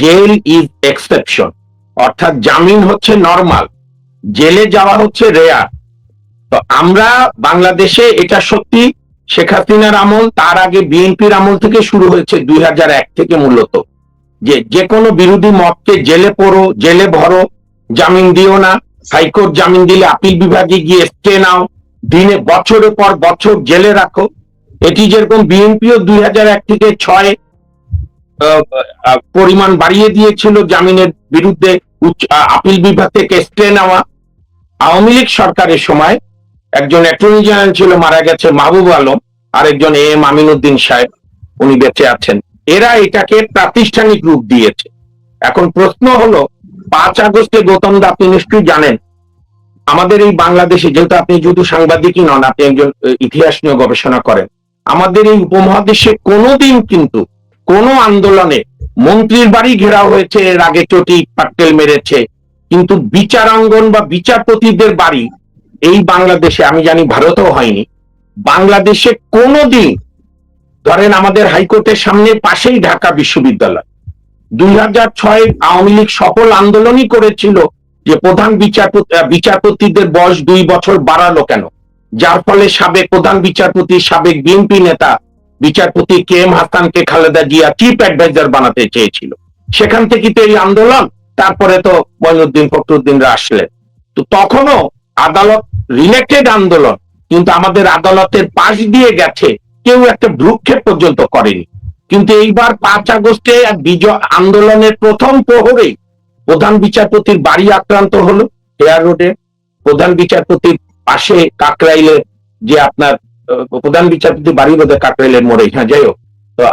jail is exception, অর্থাৎ জামিন হচ্ছে নরমাল, জেলে যাওয়া হচ্ছে রেয়ার। তো আমরা বাংলাদেশে এটা সত্যি শেখ হাসিনার আমল, তার আগে বিএনপির আমল থেকে শুরু হয়েছে 2001 থেকে, মূলত যে কোনো বিরোধী মতকে জেলে পড়ো, জেলে ভরো, জামিন দিও না, হাইকোর্ট জামিন দিলে আপিল বিভাগে গিয়ে স্টে নাও, দিনে বছরের পর বছর জেলে রাখো। এটি যেরকম বিএনপিও 2001 থেকে 6 পরিমাণ বাড়িয়ে দিয়েছিল জামিনের বিরুদ্ধে, আপিল বিভাগ থেকে স্টে নেওয়া। আওয়ামী লীগ সরকারের সময় একজন অ্যাটর্নি জেনারেল ছিল, মারা গেছে, মাহবুব আলম, আরেকজন এম আমিনুদ্দিন সাহেব, উনি বেঁচে আছেন। এরা এটাকে প্রাতিষ্ঠানিক রূপ দিয়েছে। এখন প্রশ্ন হলো 5 আগস্টে গৌতম দা, আপনি নিশ্চয়ই জানেন আমাদের এই বাংলাদেশে, যেহেতু আপনি যদি সাংবাদিকই নন, আপনি একজন ইতিহাস নিয়ে গবেষণা করেন, আমাদের এই উপমহাদেশে কোনোদিন কিন্তু কোন আন্দোলনে মন্ত্রীর বাড়ি ঘেরাও হয়েছে, এর আগে চটি পাটকেল মেরেছে, কিন্তু বিচারাঙ্গন বা বিচারপতিদের বাড়ি এই বাংলাদেশে, আমি জানি ভারতেও হয়নি, বাংলাদেশে কোনোদিন, ধরেন আমাদের হাইকোর্টের সামনে পাশেই ঢাকা বিশ্ববিদ্যালয়, 2006 আওয়ামী লীগ সফল আন্দোলনই করেছিল যে প্রধান বিচারপতিদের বয়স 2 বছর বাড়ালো কেন, যার ফলে সাবেক প্রধান বিচারপতি, সাবেক বিএনপি নেতা বিচারপতি কে এম হাসানকে খালেদা জিয়া চিফ অ্যাডভাইজার বানাতে চেয়েছিল। সেখান থেকে তো এই আন্দোলন, তারপরে তো মঈনুদ্দিন ফখরুদ্দিনরা আসলেন। তো তখনও আদালত রিলেটেড আন্দোলন, কিন্তু আমাদের আদালতের পাশ দিয়ে গেছে, কেউ একটা ভ্রুক্ষেপ পর্যন্ত করেনি। কিন্তু এইবার 5 আগস্টে বিজয় আন্দোলনের প্রথম প্রহরে প্রধান বিচারপতির বাড়ি আক্রান্ত হলো হেয়ার রোডে, প্রধান বিচারপতির পাশে কাকরাইলে, যে আপনার প্রধান বিচারপতি বাড়ি বোধহয় কাকরাইলের মোড়ে, হ্যাঁ যাই হোক, তো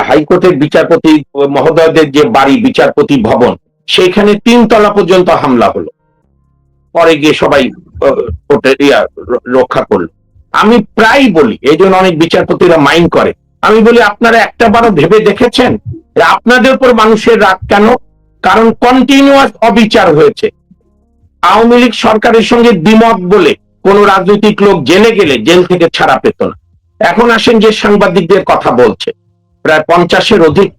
হাইকোর্টের বিচারপতি মহোদয়দের যে বাড়ি, বিচারপতি ভবন, সেখানে 3 তলা পর্যন্ত হামলা হলো। পরে গিয়ে সবাই রক্ষা করলো। আমি প্রায় বলি, এই জন্য অনেক বিচারপতিরা মাইন্ড করে, আমি বলি আপনারা একটা বারও ভেবে দেখেছেন আপনাদের উপর মানুষের রাগ কেন? কারণ কন্টিনিউয়াস অবিচার হয়েছে। আওয়ামী লীগ সরকারের সঙ্গে দ্বিমত বলে কোন রাজনৈতিক লোক জেলে গেলে জেল থেকে ছাড়া পেত না। এখন আসেন যে সাংবাদিকদের কথা বলছে, প্রায় 50-এর অধিক,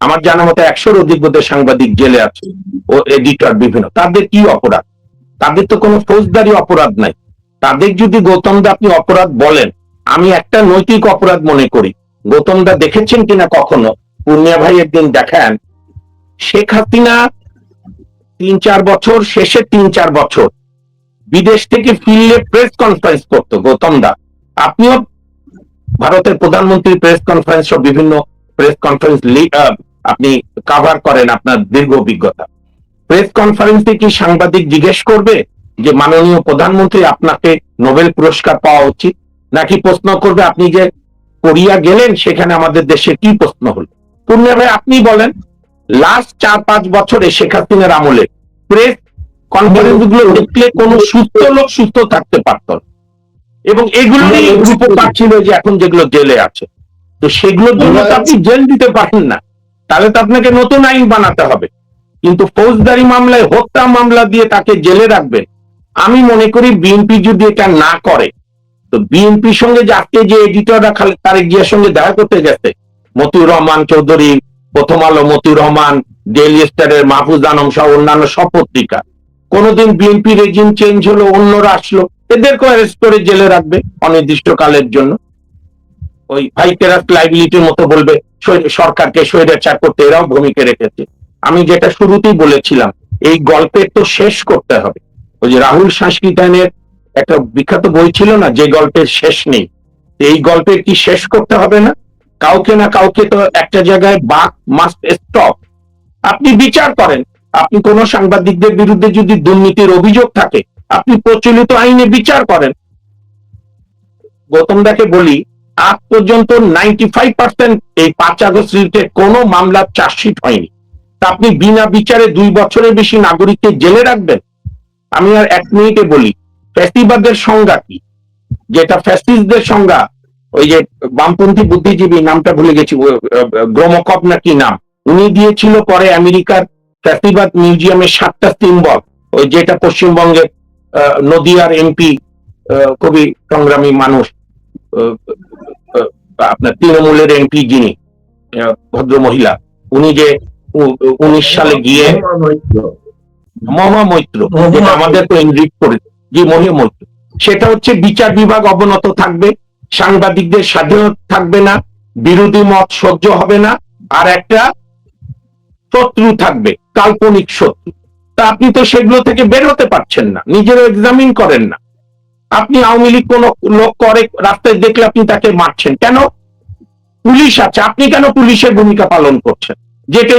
আমার জানা মতো 100-এর অধিক বোধহয় সাংবাদিক জেলে আছে, ও এডিটর বিভিন্ন। তাদের কি অপরাধ? তাদের তো কোনো ফৌজদারি অপরাধ নাই। তাদের যদি গৌতম দা আপনি অপরাধ বলেন, আমি একটা নৈতিক অপরাধ মনে করি। গৌতম দা দেখেছেন কিনা কখনো, পূর্ণিয়া ভাই একদিন দেখান, শেখ হাসিনা 3-4 বছর, শেষে 3-4 বছর বিদেশ থেকে ফিরলে প্রেস কনফারেন্স করতো। গৌতম দা, আপনিও ভারতের প্রধানমন্ত্রী প্রেস কনফারেন্স সব বিভিন্ন প্রেস কনফারেন্স আপনি কভার করেন, আপনার দীর্ঘ অভিজ্ঞতা। প্রেস কনফারেন্সে কি সাংবাদিক জিজ্ঞেস করবে যে মাননীয় প্রধানমন্ত্রী, আপনাকে নোবেল পুরস্কার পাওয়া উচিত, নাকি প্রশ্ন করবে আপনি যে কোরিয়া গেলেন সেখানে আমাদের দেশে কি প্রশ্ন হলো? পূর্ণিয়া ভাই আপনি বলেন, লাস্ট 4-5 বছরে শেখ হাসিনার আমলে প্রেস কনফারেন্স গুলো দেখলে কোন সুস্থ লোক সুস্থ থাকতে পারত না, এবং এগুলোরই উপকার ছিল যে এখন যেগুলো জেলে আছে। তো সেগুলোর জন্য তো আপনি জেল দিতে পারেন না, তাহলে তো আপনাকে নতুন আইন বানাতে হবে। কিন্তু ফৌজদারি মামলায়, হত্যা মামলা দিয়ে তাকে জেলে রাখবেন। আমি মনে করি বিএনপি যদি এটা না করে, তো বিএনপির সঙ্গে আজকে যে এডিটররা তারেক জিয়ার সঙ্গে দেখা করতে গেছে, মতিউর রহমান চৌধুরী, প্রথম আলো মতিউর রহমান, ডেইলি স্টারের মাহফুজ আলম সহ অন্যান্য সব পত্রিকা, কোনদিন বিএনপি রেজিম চেঞ্জ হলো, অন্যরা আসলো, এদেরকে অ্যারেস্ট করে জেলে রাখবে অনির্দিষ্টকালের জন্য। ওই ভাইটেরাস লাইবিলিটির মতো বলবে সরকারকে স্বৈরাচার করতে, এরাও ভূমিকা রেখেছে। আমি যেটা শুরুতেই বলেছিলাম, এই গল্পের তো শেষ করতে হবে। ওই যে রাহুল সাংস্কৃতায়নের একটা বিখ্যাত বই ছিল না, যে গল্পের শেষ নেই, এই গল্পের কি শেষ করতে হবে না? কাউকে না কাউকে তো একটা জায়গায় বাক মাস্ট স্টপ। আপনি বিচার করেন, আপনি কোন সাংবাদিকদের বিরুদ্ধে যদি দুর্নীতির অভিযোগ থাকে, আপনি প্রচলিত আইনে বিচার করেন। গৌতম দাকে বলি, আজ পর্যন্ত 95% এই 5 আগস্ট রিলেটেড কোনো মামলার চার্জশিট হয়নি। তা আপনি বিনা বিচারে 2 বছরের বেশি নাগরিককে জেলে রাখবেন? আমি আর 1 মিনিটে বলি, ফ্যাসিবাদের সংজ্ঞা কি, যেটা ফ্যাসিস্টদের সংজ্ঞা ওই যে বামপন্থী বুদ্ধিজীবী, নামটা ভুলে গেছি, গ্রোমকপ না কি নাম, উনি দিয়েছিল পরে আমেরিকার ফ্যাসিবাদ মিউজিয়ামের 7টা সিম্বল, ওই যেটা পশ্চিমবঙ্গের নদিয়ার এমপি, কবি সংগ্রামী মানুষ, আপনার তৃণমূলের এমপি যিনি ভদ্র মহিলা, উনি যে 19 সালে গিয়ে মহা মৈত্র, যেটা আমাদের তো ইনরিট করে, যে মহিলা মৈত্র, সেটা হচ্ছে বিচার বিভাগ অবনত থাকবে, সাংবাদিকদের স্বাধীনতা থাকবে না, বিরোধী মত সহ্য হবে না, আর একটা শত্রু থাকবে, কাল্পনিক শত্রু। তা আপনি তো সেগুলো থেকে বের হতে পারছেন না, নিজেরও এক্সামিন করেন না। আপনি আওয়ামী লীগ কোন লোক করে রাস্তায় দেখলে আপনি তাকে মারছেন কেন? পুলিশ আছে, আপনি কেন পুলিশের ভূমিকা পালন করছেন, যেটা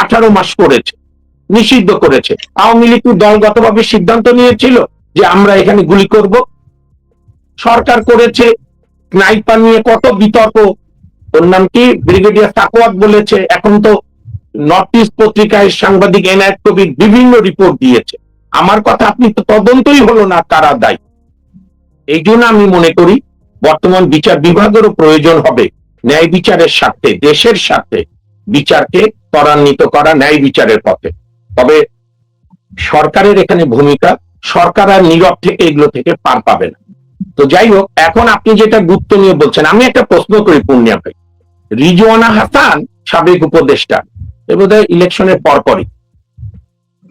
18 মাস করেছে, নিষিদ্ধ করেছে? আওয়ামী লীগ দলগতভাবে সিদ্ধান্ত নিয়েছিল যে আমরা এখানে গুলি করব? সরকার করেছে। স্নাইপার নিয়ে কত বিতর্ক, ওর নাম কি, ব্রিগেডিয়ার সাকওয়াত বলেছে, এখন তো নর্থ ইস্ট পত্রিকায় সাংবাদিক এনায়েত কবির বিভিন্ন রিপোর্ট দিয়েছে। আমার কথা, আপনি তো তদন্তই হলো না কারা দায়ী। এই জন্য আমি মনে করি বর্তমান বিচার বিভাগেরও প্রয়োজন হবে ন্যায় বিচারের স্বার্থে, দেশের স্বার্থে বিচারকে ত্বরান্বিত করা, ন্যায় বিচারের পথে। তবে সরকারের এখানে ভূমিকা, সরকার আর নীরব থেকে এগুলো থেকে পার পাবে না। তো যাই হোক, এখন আপনি যেটা গুরুত্ব নিয়ে বলছেন, আমি একটা প্রশ্ন করি পূর্ণিয়া ভাই। রিজওয়ানা হাসান সাবেক উপদেষ্টা, বোধহয় ইলেকশনের পরপরই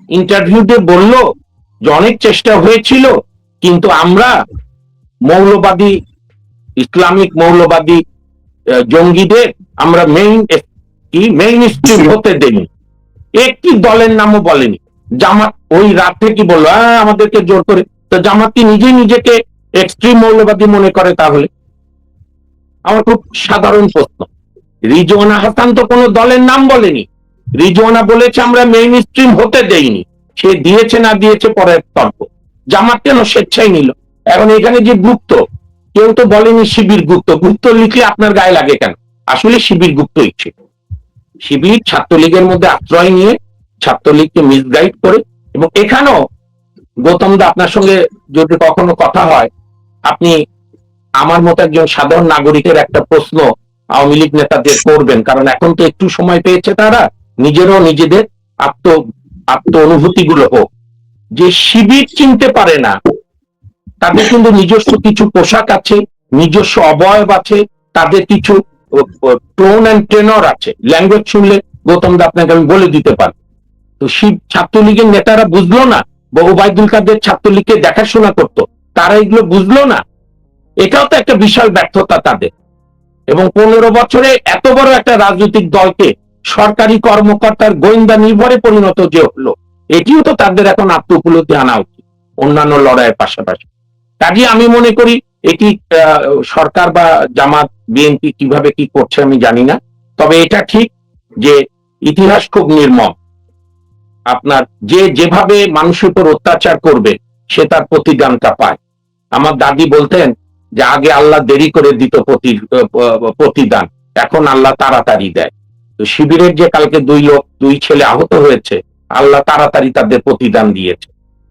ইন্টারভিউতে বলল যে অনেক চেষ্টা হয়েছিল, কিন্তু আমরা মৌলবাদী, ইসলামিক মৌলবাদী জঙ্গিদের আমরা মেইন স্ট্রিম হতে দেনি। একটি দলের নামও বলেনি। জামাত ওই রাত থেকে বললো আমাদেরকে জোর করে, তো জামাত কি নিজেকে এক্সট্রিম মৌলবাদী মনে করে? তাহলে আমার খুব সাধারণ প্রশ্ন, রিজওয়ানা হাসান তো কোনো দলের নাম বলেনি, রিজওয়ানা বলেছে আমরা মেইন স্ট্রিম হতে দেইনি। সে দিয়েছে না দিয়েছে পরের তর্ক, জামাত কেন স্বেচ্ছায় নিল? এখন এখানে যে গুপ্ত, কেউ তো বলেনি শিবির গুপ্ত, গুপ্ত লিখলে আপনার গায়ে লাগে কেন? আসলে শিবির গুপ্ত ইচ্ছে, শিবির ছাত্রলীগের মধ্যে আশ্রয় নিয়ে ছাত্রলীগকে মিসগাইড করে। এবং এখানেও গৌতম দা, আপনার সঙ্গে যদি কখনো কথা হয়, আপনি আমার মতো একজন সাধারণ নাগরিকের একটা প্রশ্ন আওয়ামী লীগ নেতাদের করবেন, কারণ এখন তো একটু সময় পেয়েছে তারা নিজেরও নিজেদের আত্ম অনুভূতি গুলো হোক। যে শিবির চিনতে পারে না, তাদের কিন্তু নিজস্ব কিছু পোশাক আছে, নিজস্ব অবয়ব আছে, তাদের কিছু টোন অ্যান্ড টেনর আছে, ল্যাঙ্গুয়েজ শুনলে গৌতম দা আপনাকে আমি বলে দিতে পারি। তো ছাত্রলীগের নেতারা বুঝলো না, বা ওবায়দুল কাদের ছাত্রলীগকে দেখাশোনা করতো, তারা এগুলো বুঝলো না। এটাও তো একটা বিশাল ব্যর্থতা তাদের। এবং 15 বছরে এত বড় একটা রাজনৈতিক দলকে সরকারি কর্মকর্তার গোয়েন্দা নির্ভরে পরিণত যে হলো, এটিও তো তাদের এখন আত্ম উপলব্ধি আনা উচিত অন্যান্য লড়াইয়ের পাশাপাশি। কাজে আমি মনে করি এটি সরকার বা জামাত বিএনপি কিভাবে কি করছে আমি জানি না, তবে এটা ঠিক যে ইতিহাস খুব নির্মম। আপনার যেভাবে মানুষের উপর অত্যাচার করবে সে তার প্রতিদানটা পায়। আমার দাদি বলতেন যে আগে আল্লাহ দেরি করে দিত প্রতিদান, এখন আল্লাহ তাড়াতাড়ি দেয়। তো শিবিরের যে কালকে 2 ছেলে আহত হয়েছে, আল্লাহ তাড়াতাড়ি তাদের প্রতিদান দিয়েছে।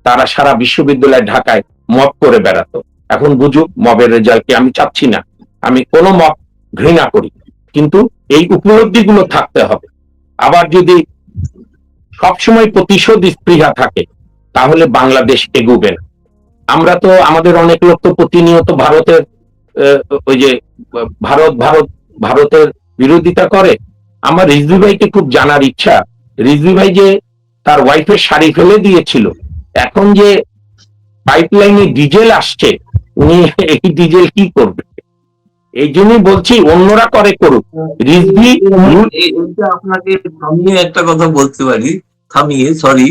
তারা সারা বিশ্ববিদ্যালয় ঢাকায় মব করে বেড়াতো, এখন বুঝুক মবের রেজাল্ট কি। আমি চাচ্ছি না, আমি কোনো মব ঘৃণা করি, কিন্তু এই উপলব্ধিগুলো থাকতে হবে। আবার যদি সবসময় প্রতিশোধ স্পৃহা থাকে, তাহলে বাংলাদেশ এগোবে না। আমরা তো, আমাদের অনেক লোক তো প্রতিনিয়ত ভারতের ওই যে ভারতের বিরোধিতা করে। আমার রিজভী ভাইকে খুব জানার ইচ্ছা, রিজভী ভাই যে তার ওয়াইফের শাড়ি ফেলে দিয়েছিল, এখন যে পাইপলাইনে ডিজেল আসছে, উনি এই ডিজেল কি করবে? এই জন্যই বলছি অন্যরা করে করুক, রিজভী। এটা আপনাকে থামিয়ে একটা কথা বলতে পারি, সরি,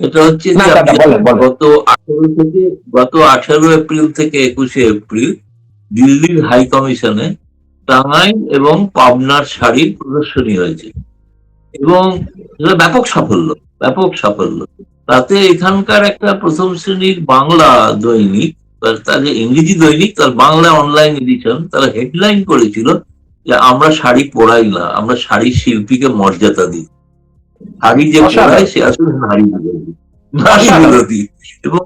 এটা হচ্ছে যে গত 18 এপ্রিল থেকে 21 এপ্রিল দিল্লির হাই কমিশনে টাঙ্গাইল এবং পাবনার শাড়ির প্রদর্শনী হয়েছে, এবং এটা ব্যাপক সাফল্য। তাতে এখানকার একটা প্রথম শ্রেণীর বাংলা দৈনিক, তার যে ইংরেজি দৈনিক, তার বাংলা অনলাইন এডিশন, তারা হেডলাইন করেছিল যে আমরা শাড়ি পরাই না, আমরা শাড়ি শিল্পীকে মর্যাদা দিই। শাড়ি যে পরায় সে আসলে নারী বিরোধী। এবং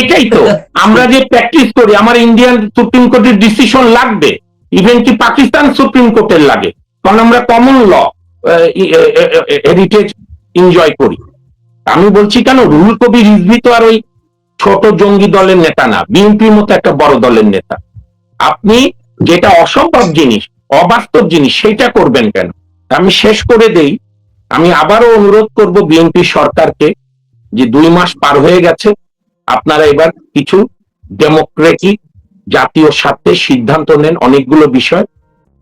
এটাই তো আমরা যে প্র্যাকটিস করি, আমার ইন্ডিয়ান সুপ্রিম কোর্টের ডিসিশন লাগবে, ইভেন কি পাকিস্তান সুপ্রিম কোর্টের লাগে, কারণ আমরা কমন ল হেরিটেজ এনজয় করি। আমি বলছি কেন, রুহুল কবির রিজভী তো আর ওই ছোট জঙ্গি দলের নেতা না, বিএনপির মতো একটা বড় দলের নেতা। আপনি যেটা অসম্ভব জিনিস, অবাস্তব জিনিস, সেটা করবেন কেন? আমি শেষ করে দেই, আমি আবারও অনুরোধ করব বিএনপি সরকারকে যে 2 মাস পার হয়ে গেছে, আপনারা এবার কিছু ডেমোক্রেটিক জাতীয় স্বার্থে সিদ্ধান্ত নেন অনেকগুলো বিষয়,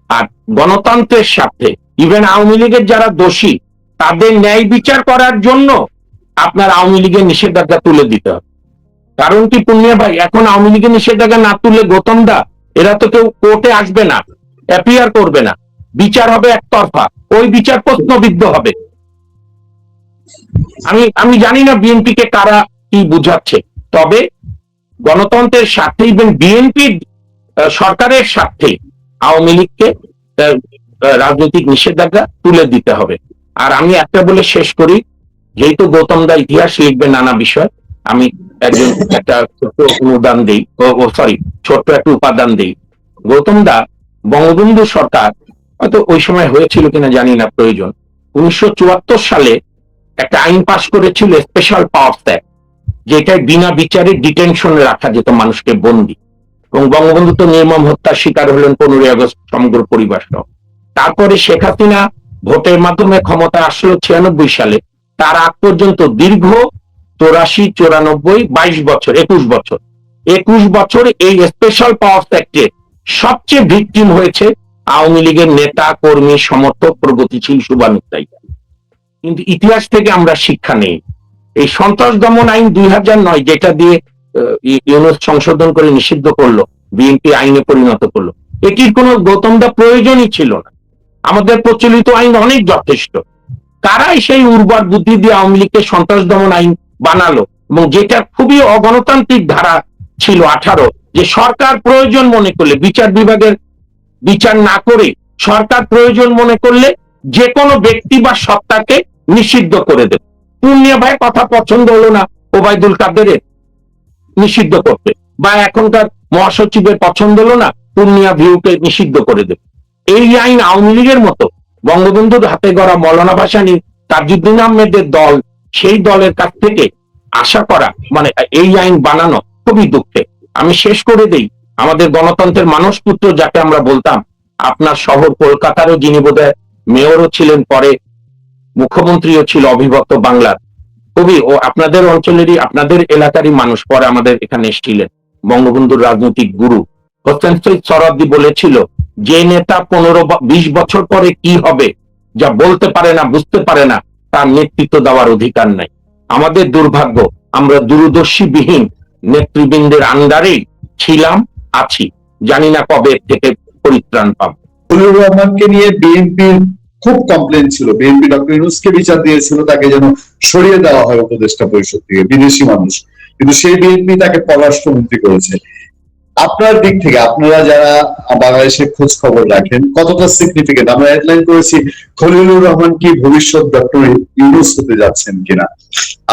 আর গণতন্ত্রের স্বার্থে ইভেন আওয়ামী লীগের যারা দোষী তাদের ন্যায় বিচার করার জন্য আপনার আওয়ামী লীগের নিষেধাজ্ঞা তুলে দিতে হবে। কারণ কি পুনিয়া ভাই, এখন আওয়ামী লীগের নিষেধাজ্ঞা না তুললে গৌতম দা এরা তো কেউ কোর্টে আসবে না, অ্যাপিয়ার করবে না, বিচার হবে একতরফা, ওই বিচার প্রশ্নবিদ্ধ হবে। আমি জানি না বিএনপি কে কারা কি বুঝাচ্ছে, তবে গণতন্ত্রের স্বার্থে ইভেন বিএনপির সরকারের স্বার্থে আওয়ামী লীগকে রাজনৈতিক নিষেধাজ্ঞা তুলে দিতে হবে। আর আমি একটা বলে শেষ করি, যেহেতু গৌতম দা ইতিহাস লিখবে নানা বিষয়, আমি একজন একটা ছোট্ট অনুদান দিই, ছোট্ট একটা উপাদান দিই। গৌতম দা, বঙ্গবন্ধু সরকার হয়তো ওই সময় হয়েছিল কিনা জানি না, প্রয়োজন 1974 সালে একটা আইন পাশ করেছিল, স্পেশাল পাওয়ার্স অ্যাক্ট, যেটায় বিনা বিচারে ডিটেনশনে রাখা যেত মানুষকে বন্দি। এবং বঙ্গবন্ধু তো নির্মম হত্যার শিকার হলেন 15ই আগস্ট সমগ্র পরিবার সহ। তারপরে শেখ হাসিনা ভোটের মাধ্যমে ক্ষমতা আসলো 96 সালে, তার আগ পর্যন্ত দীর্ঘ 84, 94, 22 বছর, 21 বছর এই স্পেশাল পাওয়ার্স অ্যাক্টে সবচেয়ে ভিকটিম হয়েছে আওয়ামী লীগের নেতা, কর্মী, সমর্থক, প্রগতিশীল, শুভানুধ্যায়ী। কিন্তু ইতিহাস থেকে আমরা শিক্ষা নেই। এই সন্ত্রাস দমন আইন 2009, যেটা দিয়ে ইউনূস সংশোধন করে নিষিদ্ধ করলো, বিএনপি আইনে পরিণত করলো, এটির কোনো গৌতম দা প্রয়োজনই ছিল না। আমাদের প্রচলিত আইন অনেক যথেষ্ট। কারাই সেই উর্বর বুদ্ধি দিয়ে আওয়ামী লীগকে সন্ত্রাস দমন আইন বানালো, এবং যেটা খুবই অগণতান্ত্রিক ধারা ছিল 18, যে সরকার প্রয়োজন মনে করলে, বিচার বিভাগের বিচার না করে সরকার প্রয়োজন মনে করলে যে কোনো ব্যক্তি বা সত্তাকে নিষিদ্ধ করে দেবে। পুনিয়া ভাই কথা পছন্দ হলো না ওবায়দুল কাদেরের, নিষিদ্ধ করতে, বা এখনকার মহাসচিবের পছন্দ হলো না পুনিয়া ভিউকে নিষিদ্ধ করে দেবে। এই আইন আওয়ামী লীগের মতো বঙ্গবন্ধুর হাতে গড়া মৌলানা ভাসানী, তাজউদ্দিন আহমেদের দল, সেই দলের কাছ থেকে আশা করা, মানে এই আইন বানানো খুবই দুঃখে। আমি শেষ করে দেই, আমাদের গণতন্ত্রের মানসপুত্র যাকে আমরা বলতাম, আপনার শহর কলকাতারও যিনি বোধহয় মেয়রও ছিলেন, পরে মুখ্যমন্ত্রীও ছিল অবিভক্ত বাংলার, কবি ও আপনাদের অঞ্চলেরই, আপনাদের এলাকারই মানুষ, পরে আমাদের এখানে এসেছিলেন, বঙ্গবন্ধুর রাজনৈতিক গুরু হোসেন শহীদ সোহরাওয়ার্দী বলেছিল, যে নেতা 15-20 বছর পরে কি হবে যা বলতে পারে না, বুঝতে পারে না, তার নেতৃত্ব দেওয়ার অধিকার নাই। আমাদের দুর্ভাগ্য, আমরা দূরদর্শীবিহীন নেতৃবৃন্দের আন্ডারেই ছিলাম, আছি, জানি না কবে থেকে পরিত্রাণ পাবো। খলিলুর রহমানকে নিয়ে বিএনপির খুব কমপ্লেন ছিল, বিএনপি ডক্টর ইউনূসকে বিচার দিয়েছিল, তাকে যেন সরিয়ে দেওয়া হয় উপদেষ্টা পরিষদ থেকে, বিদেশি মানুষ, কিন্তু সেই বিএনপি তাকে পররাষ্ট্রমন্ত্রী করেছে। আপনার দিক থেকে, আপনারা যারা বাংলাদেশের খোঁজ খবর রাখেন, কতটা সিগনিফিকেন্ট? আমরা হেডলাইন করেছি খলিলুর রহমান কি ভবিষ্যৎ ডক্টর ইউনূস হতে যাচ্ছেন কিনা,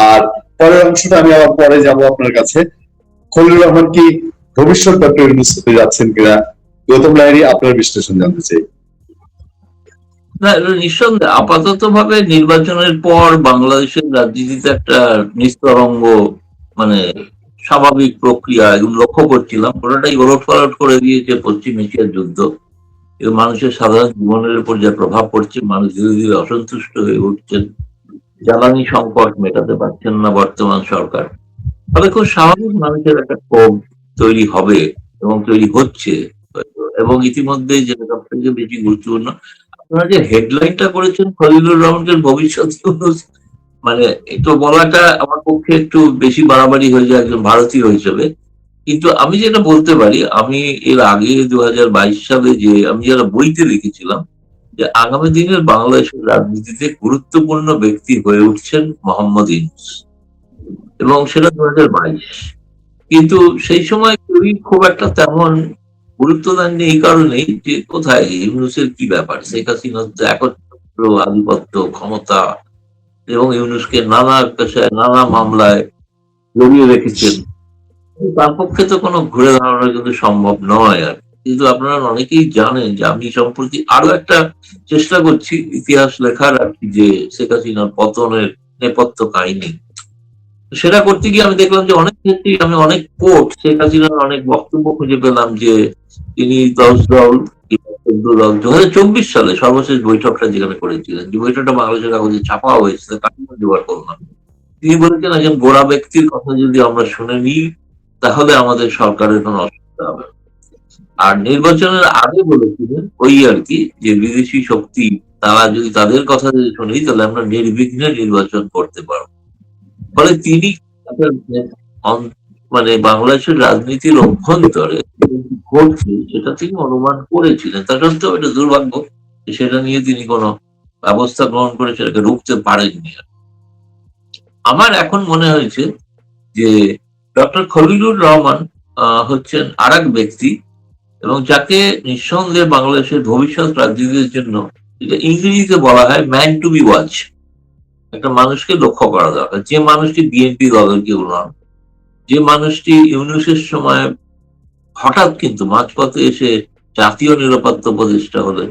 আর পরের অংশটা আমি আবার পরে যাব আপনার কাছে। খলিলুর রহমান কি ভবিষ্যৎ ডক্টর ইউনূস হতে যাচ্ছেন কিনা, গৌতম লাহিড়ী আপনার বিশ্লেষণ জানতে চাই। না, নিঃসন্দেহে আপাতত ভাবে নির্বাচনের পর বাংলাদেশের রাজনীতিতে একটা নিস্তরঙ্গ, মানে স্বাভাবিক প্রক্রিয়া এগুলো লক্ষ্য করছিলাম। পুরোটাই ওলটপালট করে দিয়েছে পশ্চিম এশিয়ার যুদ্ধ। মানুষের সাধারণ জীবনের উপর যা প্রভাব পড়ছে, মানুষ ধীরে ধীরে অসন্তুষ্ট হয়ে উঠছেন, জ্বালানি সংকট মেটাতে পারছেন না বর্তমান সরকার। তবে খুব স্বাভাবিক মানুষের একটা ক্ষোভ তৈরি হবে এবং তৈরি হচ্ছে। এবং ইতিমধ্যে যেটা সব থেকে বেশি গুরুত্বপূর্ণ, আপনারা যে হেডলাইনটা করেছেন খলিলুর রহমানের ভবিষ্যৎ, মানে একটু বলাটা আমার পক্ষে একটু বেশি বাড়াবাড়ি হয়ে যায় একজন ভারতীয় হিসেবে। কিন্তু আমি যেটা বলতে পারি, আমি এর আগে 2022 সালে যে আমি যারা বইতে লিখেছিলাম যে আগামী দিনের বাংলাদেশের রাজনীতিতে গুরুত্বপূর্ণ ব্যক্তি হয়ে উঠছেন মোহাম্মদ ইউনূস, এবং সেটা 2022। কিন্তু সেই সময় কেউই খুব একটা তেমন গুরুত্ব দেননি, এই কারণেই যে কোথায় ইউনূসের কি ব্যাপার, শেখ হাসিনার তো একচ্ছত্র আধিপত্য, ক্ষমতা, এবং ইউনূসকে নানা পেশায় নানা মামলায় জড়িয়ে রেখেছেন। তার পক্ষে তো কোনো ঘুরে দাঁড়ানো কিন্তু সম্ভব নয়। আর কিন্তু আপনারা অনেকেই জানেন যে আমি সম্প্রতি আরো একটা চেষ্টা করছি ইতিহাস লেখার আর কি, যে শেখ হাসিনার পতনের নেপথ্য কাহিনী। তো সেটা করতে গিয়ে আমি দেখলাম যে অনেক ক্ষেত্রেই আমি অনেক কোট শেখ হাসিনার অনেক বক্তব্য খুঁজে পেলাম যে তিনি 10 দল কিংবা 14 দল 2024 সালে সর্বশেষ বৈঠকটা যেখানে করেছিলেন, যে বৈঠকটা বাংলাদেশের কাগজে ছাপা হয়েছে, কাঠামো জোগাড় করলাম। তিনি বলেছেন একজন গোড়া ব্যক্তির কথা যদি আমরা শুনে নিই তাহলে আমাদের সরকারের কোনো অসুবিধা হবে না। আর নির্বাচনের আগে বলেছিলেন ওই আর কি, যে বিদেশি শক্তি তারা যদি তাদের কথা যদি শুনি তাহলে আমরা নির্বিঘ্নে নির্বাচন করতে পারবো। ফলে তিনি মানে বাংলাদেশের রাজনীতির অভ্যন্তরে কি ঘটছে সেটা তিনি অনুমান করেছিলেন। তা সত্ত্বেও এটা দুর্ভাগ্য যে সেটা নিয়ে তিনি কোনো ব্যবস্থা গ্রহণ করে সেটাকে রুখতে পারেননি। আমার এখন মনে হয়েছে যে ডক্টর খলিলুর রহমান হচ্ছেন আর এক ব্যক্তি, এবং যাকে নিঃসন্দেহে বাংলাদেশের ভবিষ্যৎ রাজনীতির জন্য, এটা ইংরেজিতে বলা হয় ম্যান টু বি ওয়াচ, একটা মানুষকে লক্ষ্য করা দরকার। যে মানুষটি বিএনপি দলের কেউ নন, যে মানুষটি ইউনূসের সময় হঠাৎ কিন্তু মাঝপথে এসে জাতীয় নিরাপত্তা উপদেষ্টা হলেন।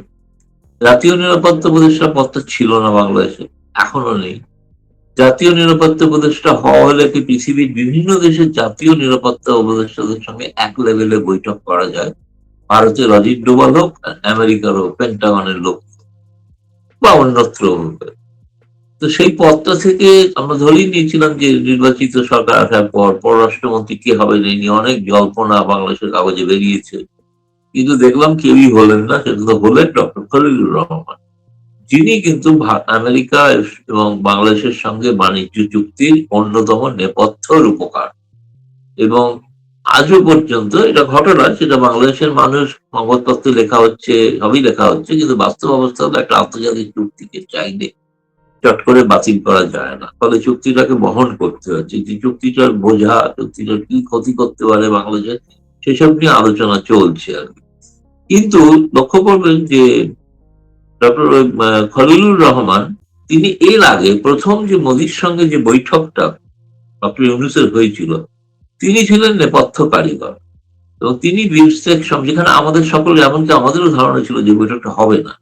জাতীয় নিরাপত্তা উপদেষ্টা পদটা ছিল না বাংলাদেশে, এখনো নেই। জাতীয় নিরাপত্তা উপদেষ্টা হওয়া হলে কি পৃথিবীর বিভিন্ন দেশের জাতীয় নিরাপত্তা উপদেষ্টাদের সঙ্গে এক লেভেলে বৈঠক করা যায়, ভারতের অজিত ডোভাল হোক, আমেরিকার হোক, পেন্টাগনের লোক বা অন্যত্র হোক। তো সেই পদটা থেকে আমরা ধরেই নিয়েছিলাম যে নির্বাচিত সরকার আসার পর পররাষ্ট্রমন্ত্রী কে হবে এই নিয়ে অনেক জল্পনা বাংলাদেশের কাগজে বেরিয়েছে, কিন্তু দেখলাম কেউই হলেন না। সেটা তো হলেন ডক্টর খলিলুর রহমান, যিনি কিন্তু আমেরিকা এবং বাংলাদেশের সঙ্গে বাণিজ্য চুক্তির অন্যতম নেপথ্য রূপকার। এবং আজও পর্যন্ত এটা ঘটনা, সেটা বাংলাদেশের মানুষ সংবাদপত্রে লেখা হচ্ছে, সবই লেখা হচ্ছে, কিন্তু বাস্তব অবস্থা হলো একটা আন্তর্জাতিক চুক্তিকে চাইলে চট করে বাতিল করা যায় না। ফলে চুক্তিটাকে বহন করতে হচ্ছে। যে চুক্তিটার বোঝা, চুক্তিটার কি ক্ষতি করতে পারে বাংলাদেশের, সেসব নিয়ে আলোচনা চলছে আর কি। কিন্তু লক্ষ্য করবেন যে ডক্টর খলিলুর রহমান, তিনি এর আগে প্রথম যে মোদির সঙ্গে যে বৈঠকটা ডক্টর ইউনূসের হয়েছিল, তিনি ছিলেন নেপথ্য কারিগর। এবং তিনি বিমস্টেক যেখানে আমাদের সকলে, এমনকি আমাদেরও ধারণা ছিল যে বৈঠকটা হবে না,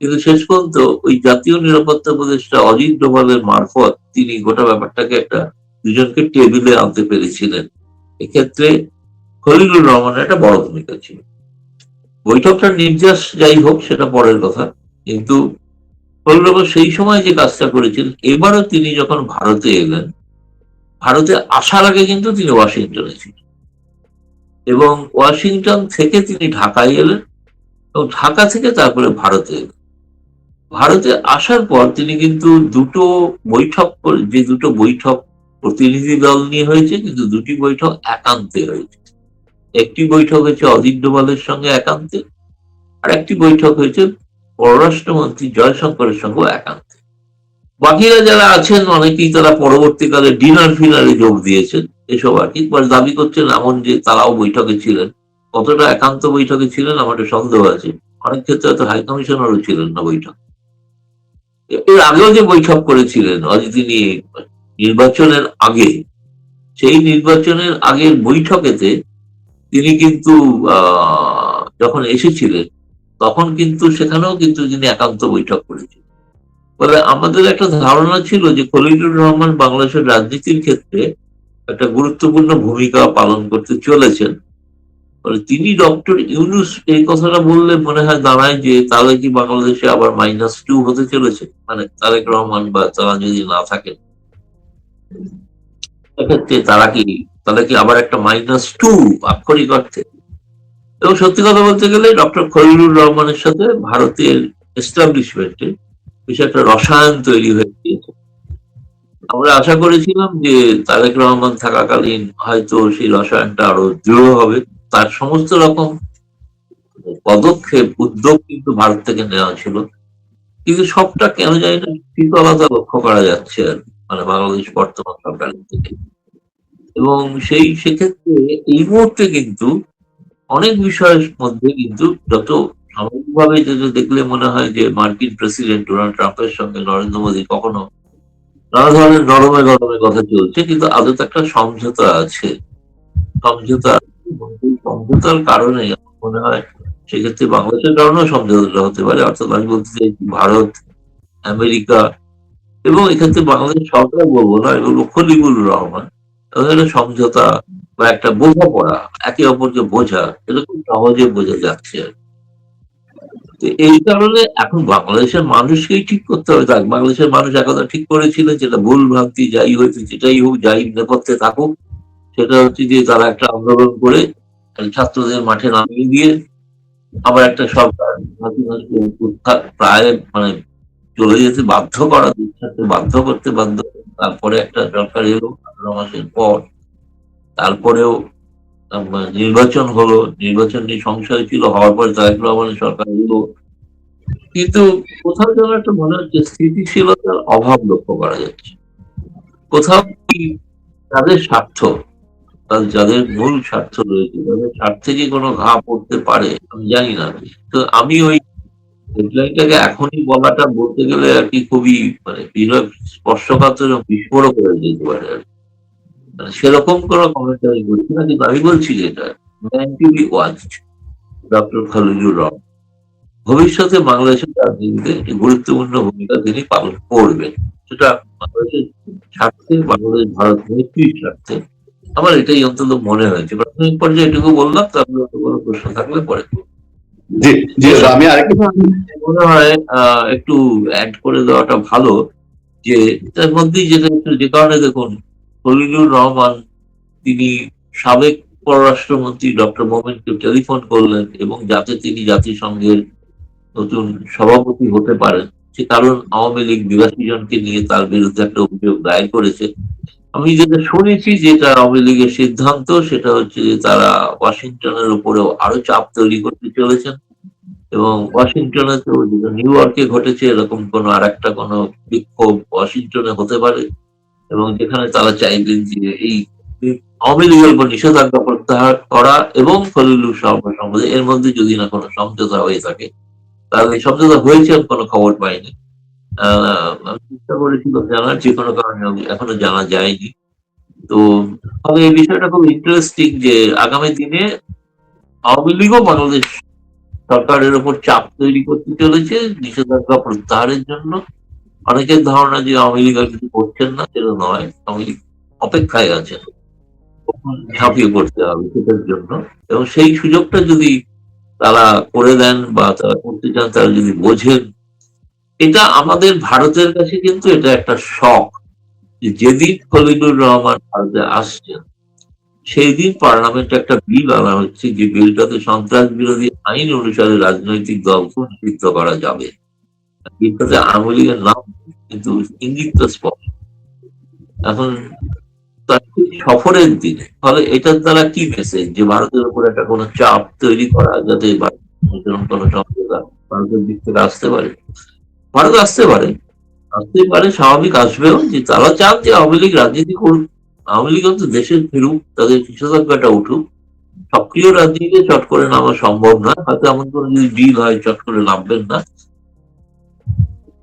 কিন্তু শেষ পর্যন্ত ওই জাতীয় নিরাপত্তা উপদেষ্টা অজিত ডোভালের মারফত তিনি গোটা ব্যাপারটাকে একটা দুজনকে টেবিলে আনতে পেরেছিলেন। এক্ষেত্রে খলিলুর রহমানের একটা বড় ভূমিকা ছিল। বৈঠকটার নির্যাস যাই হোক সেটা পরের কথা, কিন্তু খলিলুর রহমান সেই সময় যে কাজটা করেছিলেন, এবারও তিনি যখন ভারতে এলেন, ভারতে আসার আগে কিন্তু তিনি ওয়াশিংটনে ছিলেন, এবং ওয়াশিংটন থেকে তিনি ঢাকায় এলেন, এবং ঢাকা থেকে তারপরে ভারতে এলেন। ভারতে আসার পর তিনি কিন্তু দুটো বৈঠক যে দুটো বৈঠক প্রতিনিধি দল নিয়ে হয়েছে, কিন্তু দুটি বৈঠক একান্তে হয়েছে। একটি বৈঠক হয়েছে অজিত ডোভালের সঙ্গে একান্তে, আর একটি বৈঠক হয়েছে পররাষ্ট্রমন্ত্রী জয়শঙ্করের সঙ্গে একান্তে। বাকিরা যারা আছেন অনেকেই তারা পরবর্তীকালে ডিনার ফিনারে যোগ দিয়েছেন এসব আর কি, দাবি করছেন এমন যে তারাও বৈঠকে ছিলেন। কতটা একান্ত বৈঠকে ছিলেন আমার একটা সন্দেহ আছে। অনেক ক্ষেত্রে হয়তো হাইকমিশনারও ছিলেন না বৈঠক। এর আগেও যে বৈঠক করেছিলেন তিনি নির্বাচনের আগে, সেই নির্বাচনের আগের বৈঠকেতে তিনি কিন্তু যখন এসেছিলেন তখন কিন্তু সেখানেও কিন্তু তিনি একান্ত বৈঠক করেছিলেন। ফলে আমাদের একটা ধারণা ছিল যে খলিলুর রহমান বাংলাদেশের রাজনীতির ক্ষেত্রে একটা গুরুত্বপূর্ণ ভূমিকা পালন করতে চলেছেন। ফলে তিনি ডক্টর ইউনূস এই কথাটা বললে মনে হয় দাঁড়ায় যে তাহলে কি বাংলাদেশে আবার -2 হতে চলেছে, মানে তারেক রহমান বা তারা যদি না থাকেন, সেক্ষেত্রে তাহলে কি আবার একটা -2 আক্ষরিক অর্থে। এবং সত্যি কথা বলতে গেলে ডক্টর খলিলুর রহমানের সাথে ভারতের এস্টাবলিশমেন্টে বেশ একটা রসায়ন তৈরি হয়ে গিয়েছে। আমরা আশা করেছিলাম যে তারেক রহমান থাকাকালীন হয়তো সেই রসায়নটা আরো দৃঢ় হবে। তার সমস্ত রকম পদক্ষেপ, উদ্যোগ কিন্তু ভারত থেকে নেওয়া ছিল, কিন্তু সবটা কেন জানি না বিফলতা লক্ষ্য করা যাচ্ছে আর কি, মানে বাংলাদেশ বর্তমান সরকারের থেকে। এবং সেক্ষেত্রে এই মুহূর্তে কিন্তু অনেক বিষয়ের মধ্যে কিন্তু যত সামগ্রিকভাবে দেখলে মনে হয় যে মার্কিন প্রেসিডেন্ট ডোনাল্ড ট্রাম্পের সঙ্গে নরেন্দ্র মোদী কখনো নানা ধরনের নরমে গরমে কথা চলছে, কিন্তু আদতে একটা সমঝোতা আছে। সমঝোতার কারণে মনে হয় সেক্ষেত্রে বাংলাদেশের কারণেও সমঝোতাটা হতে পারে। অর্থাৎ আমি বলতে চাইছি ভারত, আমেরিকা এবং এক্ষেত্রে বাংলাদেশ সরকার বলবো না, এবং খলিলুর রহমান, তাদের একটা সমঝোতা বা একটা বোঝাপড়া, একে অপরকে বোঝা, এটা খুব সহজে বোঝা যাচ্ছে আর কি। তো এই কারণে এখন বাংলাদেশের মানুষকেই ঠিক করতে হবে। তাই বাংলাদেশের মানুষ একথা ঠিক করেছিলেন, যেটা ভুল ভ্রান্তি যাই হয়েছে, যেটাই হোক, যাই নেপথ্যে থাকুক, সেটা হচ্ছে যে তারা একটা আন্দোলন করে ছাত্রদের মাঠে নামিয়ে দিয়ে আবার একটা সরকার প্রায় মানে চলে যেতে বাধ্য করা, বাধ্য করতে বাধ্য। তারপরে একটা সরকার এলো 18 মাসের পর। তারপরেও নির্বাচন হলো, নির্বাচন নিয়ে সংশয় ছিল, হওয়ার পরে তারেক রহমানের সরকার এলো। কিন্তু কোথাও যেন একটা মনে হচ্ছে স্থিতিশীলতার অভাব লক্ষ্য করা যাচ্ছে। কোথাও কি তাদের স্বার্থ, যাদের মূল স্বার্থ রয়েছে, তাদের স্বার্থে কি কোনো ঘা পড়তে পারে আমি জানি না। তো আমি ওই হেডলাইনটাকে এখনই বলাটা বলতে গেলে আর কি খুবই মানে স্পর্শকাতর এবং বিস্ফোরক হয়ে যেতে পারে আর কি। মানে সেরকম কোনো কমেন্ট আমি বলছি না, কিন্তু আমি বলছি যেটা man to be watched, doctor Khalilur Rahman ভবিষ্যতে বাংলাদেশের রাজনীতিতে একটি গুরুত্বপূর্ণ ভূমিকা তিনি পালন করবেন। সেটা বাংলাদেশের স্বার্থে, বাংলাদেশ ভারত মৈত্রীর স্বার্থে। আমার এটাই অন্তত মনে হয়েছে। প্রাথমিক পর্যায়ে এটুকু বললাম, তারপরে কোনো প্রশ্ন থাকলে পরে করবো। জি জি, আমি আরেকটু মনে হয় একটু অ্যাড করে দেওয়াটা ভালো, যে তার মধ্যেই যেটা একটু, যে কারণে দেখুন খলিলুর রহমান তিনি সাবেক পররাষ্ট্রমন্ত্রী ডক্টর মোমেনকে টেলিফোন করলেন, এবং যাতে তিনি জাতিসংঘের নতুন সভাপতি হতে পারেন, সে কারণ আওয়ামী লীগ 82 জনকে নিয়ে তার বিরুদ্ধে একটা অভিযোগ দায়ের করেছে। আমি যেটা শুনেছি, যেটা আওয়ামী লীগের সিদ্ধান্ত, সেটা হচ্ছে যে তারা ওয়াশিংটনের উপরেও আরো চাপ তৈরি করতে চলেছেন, এবং ওয়াশিংটনে তো যেটা নিউ ইয়র্কে ঘটেছে, এরকম কোন আর একটা কোনো বিক্ষোভ ওয়াশিংটনে হতে পারে, এবং যেখানে তারা চাইবেন যে এই আওয়ামী লীগের উপর নিষেধাজ্ঞা প্রত্যাহার করা এবং খলিলুর সম্বন্ধে এর মধ্যে যদি না কোনো সমঝোতা হয়ে থাকে, তাহলে এই সমঝোতা হয়েছে আমি কোনো খবর পাইনি। আমি চেষ্টা করেছিলাম জানার, যে কোনো কারণে এখনো জানা যায়নি। তো তবে এই বিষয়টা খুব ইন্টারেস্টিং যে আগামী দিনে আওয়ামী লীগও বাংলাদেশ সরকারের উপর চাপ তৈরি করতে চলেছে নিষেধাজ্ঞা প্রত্যাহারের জন্য। অনেকের ধারণা যে আওয়ামী লীগ আর কিছু করছেন না, সেটা নয়, আওয়ামী লীগ অপেক্ষায় আছেন কখন ঝাঁপিয়ে পড়তে হবে সেটার জন্য। এবং সেই সুযোগটা যদি তারা করে দেন বা তারা করতে চান, তারা যদি বোঝেন, এটা আমাদের ভারতের কাছে কিন্তু এটা একটা শখ। যেদিন খলিলুর রহমান ভারতে আসছেন, সেই দিন পার্লামেন্টে একটা বিল আনা হচ্ছে, যে বিলটাতে সন্ত্রাস বিরোধী আইন অনুসারে রাজনৈতিক দলকে নিষিদ্ধ করা যাবে। বিলটাতে আওয়ামী লীগের নাম, কিন্তু ইঙ্গিতটা স্পষ্ট। এখন তার সফরের দিনে, ফলে এটার দ্বারা কি মেসেজ, যে ভারতের উপর একটা কোনো চাপ তৈরি করা, যাতে কোনো সমঝোতা ভারতের দিক থেকে আসতে পারে। ভারত আসতে পারে, স্বাভাবিক আসবেও, যে তারা চান যে আওয়ামী লীগ রাজনীতি করুক, আওয়ামী লীগ অন্তত দেশে ফিরুক, তাদের নিষেধাজ্ঞাটা উঠুক। সক্রিয় রাজনীতিতে চট করে নামা সম্ভব নয়, হয়তো এমন কোনো যদি ডিল হয় চট করে নামবেন না।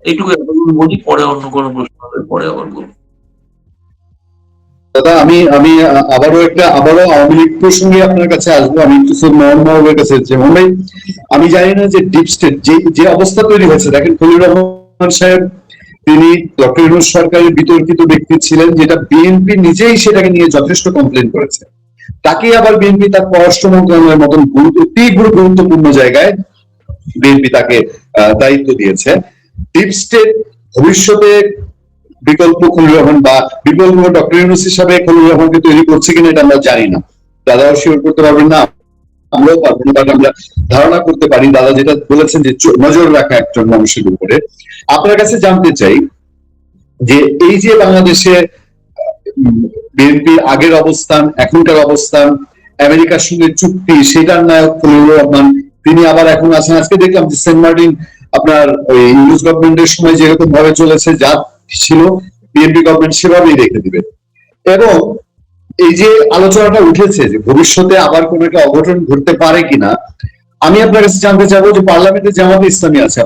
এইটুকু এখন বলি, পরে অন্য কোনো প্রশ্ন হলে পরে আবার বলবো। দাদা, আমি আবারও আওয়ামী লীগ প্রসঙ্গে আপনার কাছে আসবো। আমি একটু মোহন মাহবুবের কাছে যাচ্ছি। মোহন ভাই, আমি জানি না যে ডিপ স্টেট যে অবস্থা তৈরি হয়েছে, দেখেন খলিলুর রহমান সাহেব তিনি ডক্টর ইউনূস সরকারের বিতর্কিত ব্যক্তি ছিলেন, যেটা বিএনপি নিজেই সেটাকে নিয়ে যথেষ্ট কমপ্লেন করেছে। তাকে আবার বিএনপি তার পররাষ্ট্র মন্ত্রণালয়ের মতন তীব্র গুরুত্বপূর্ণ জায়গায় বিএনপি তাকে দায়িত্ব দিয়েছে। ডিপ স্টেট ভবিষ্যতে বিকল্প খলিলুর রহমান বা বিকল্প ডক্টর ইউনূস হিসাবে খলিলুর রহমানকে তৈরি করছে কিনা এটা আমরা জানি না, দাদাও শিওর করতে পারবেন না, আমরাও পারবো না, বাট আমরা ধারণা করতে পারি। দাদা যেটা বলেছেন যে নজর রাখা একজন মানুষের উপরে। আপনার কাছে জানতে চাই যে এই যে বাংলাদেশে বিএনপির আগের অবস্থান, এখনকার অবস্থান, আমেরিকার সঙ্গে চুক্তি, সেটার নায়ক খলিলুর রহমান, তিনি আবার এখন আছেন। আজকে দেখলাম যে সেন্ট মার্টিন আপনার ওই ইউনুস গভর্নমেন্টের সময় যেরকম ভাবে চলেছে, যা ছিল বিএনপি গভর্নমেন্ট সেভাবেই রেখে দিবে। এবং এই যে আলোচনাটা উঠেছে যে ভবিষ্যতে আবার কোন একটা অঘটন ঘটতে পারে কিনা, আমি আপনার কাছে জানতে চাবো যে পার্লামেন্টে জামাতে ইসলামী আছে,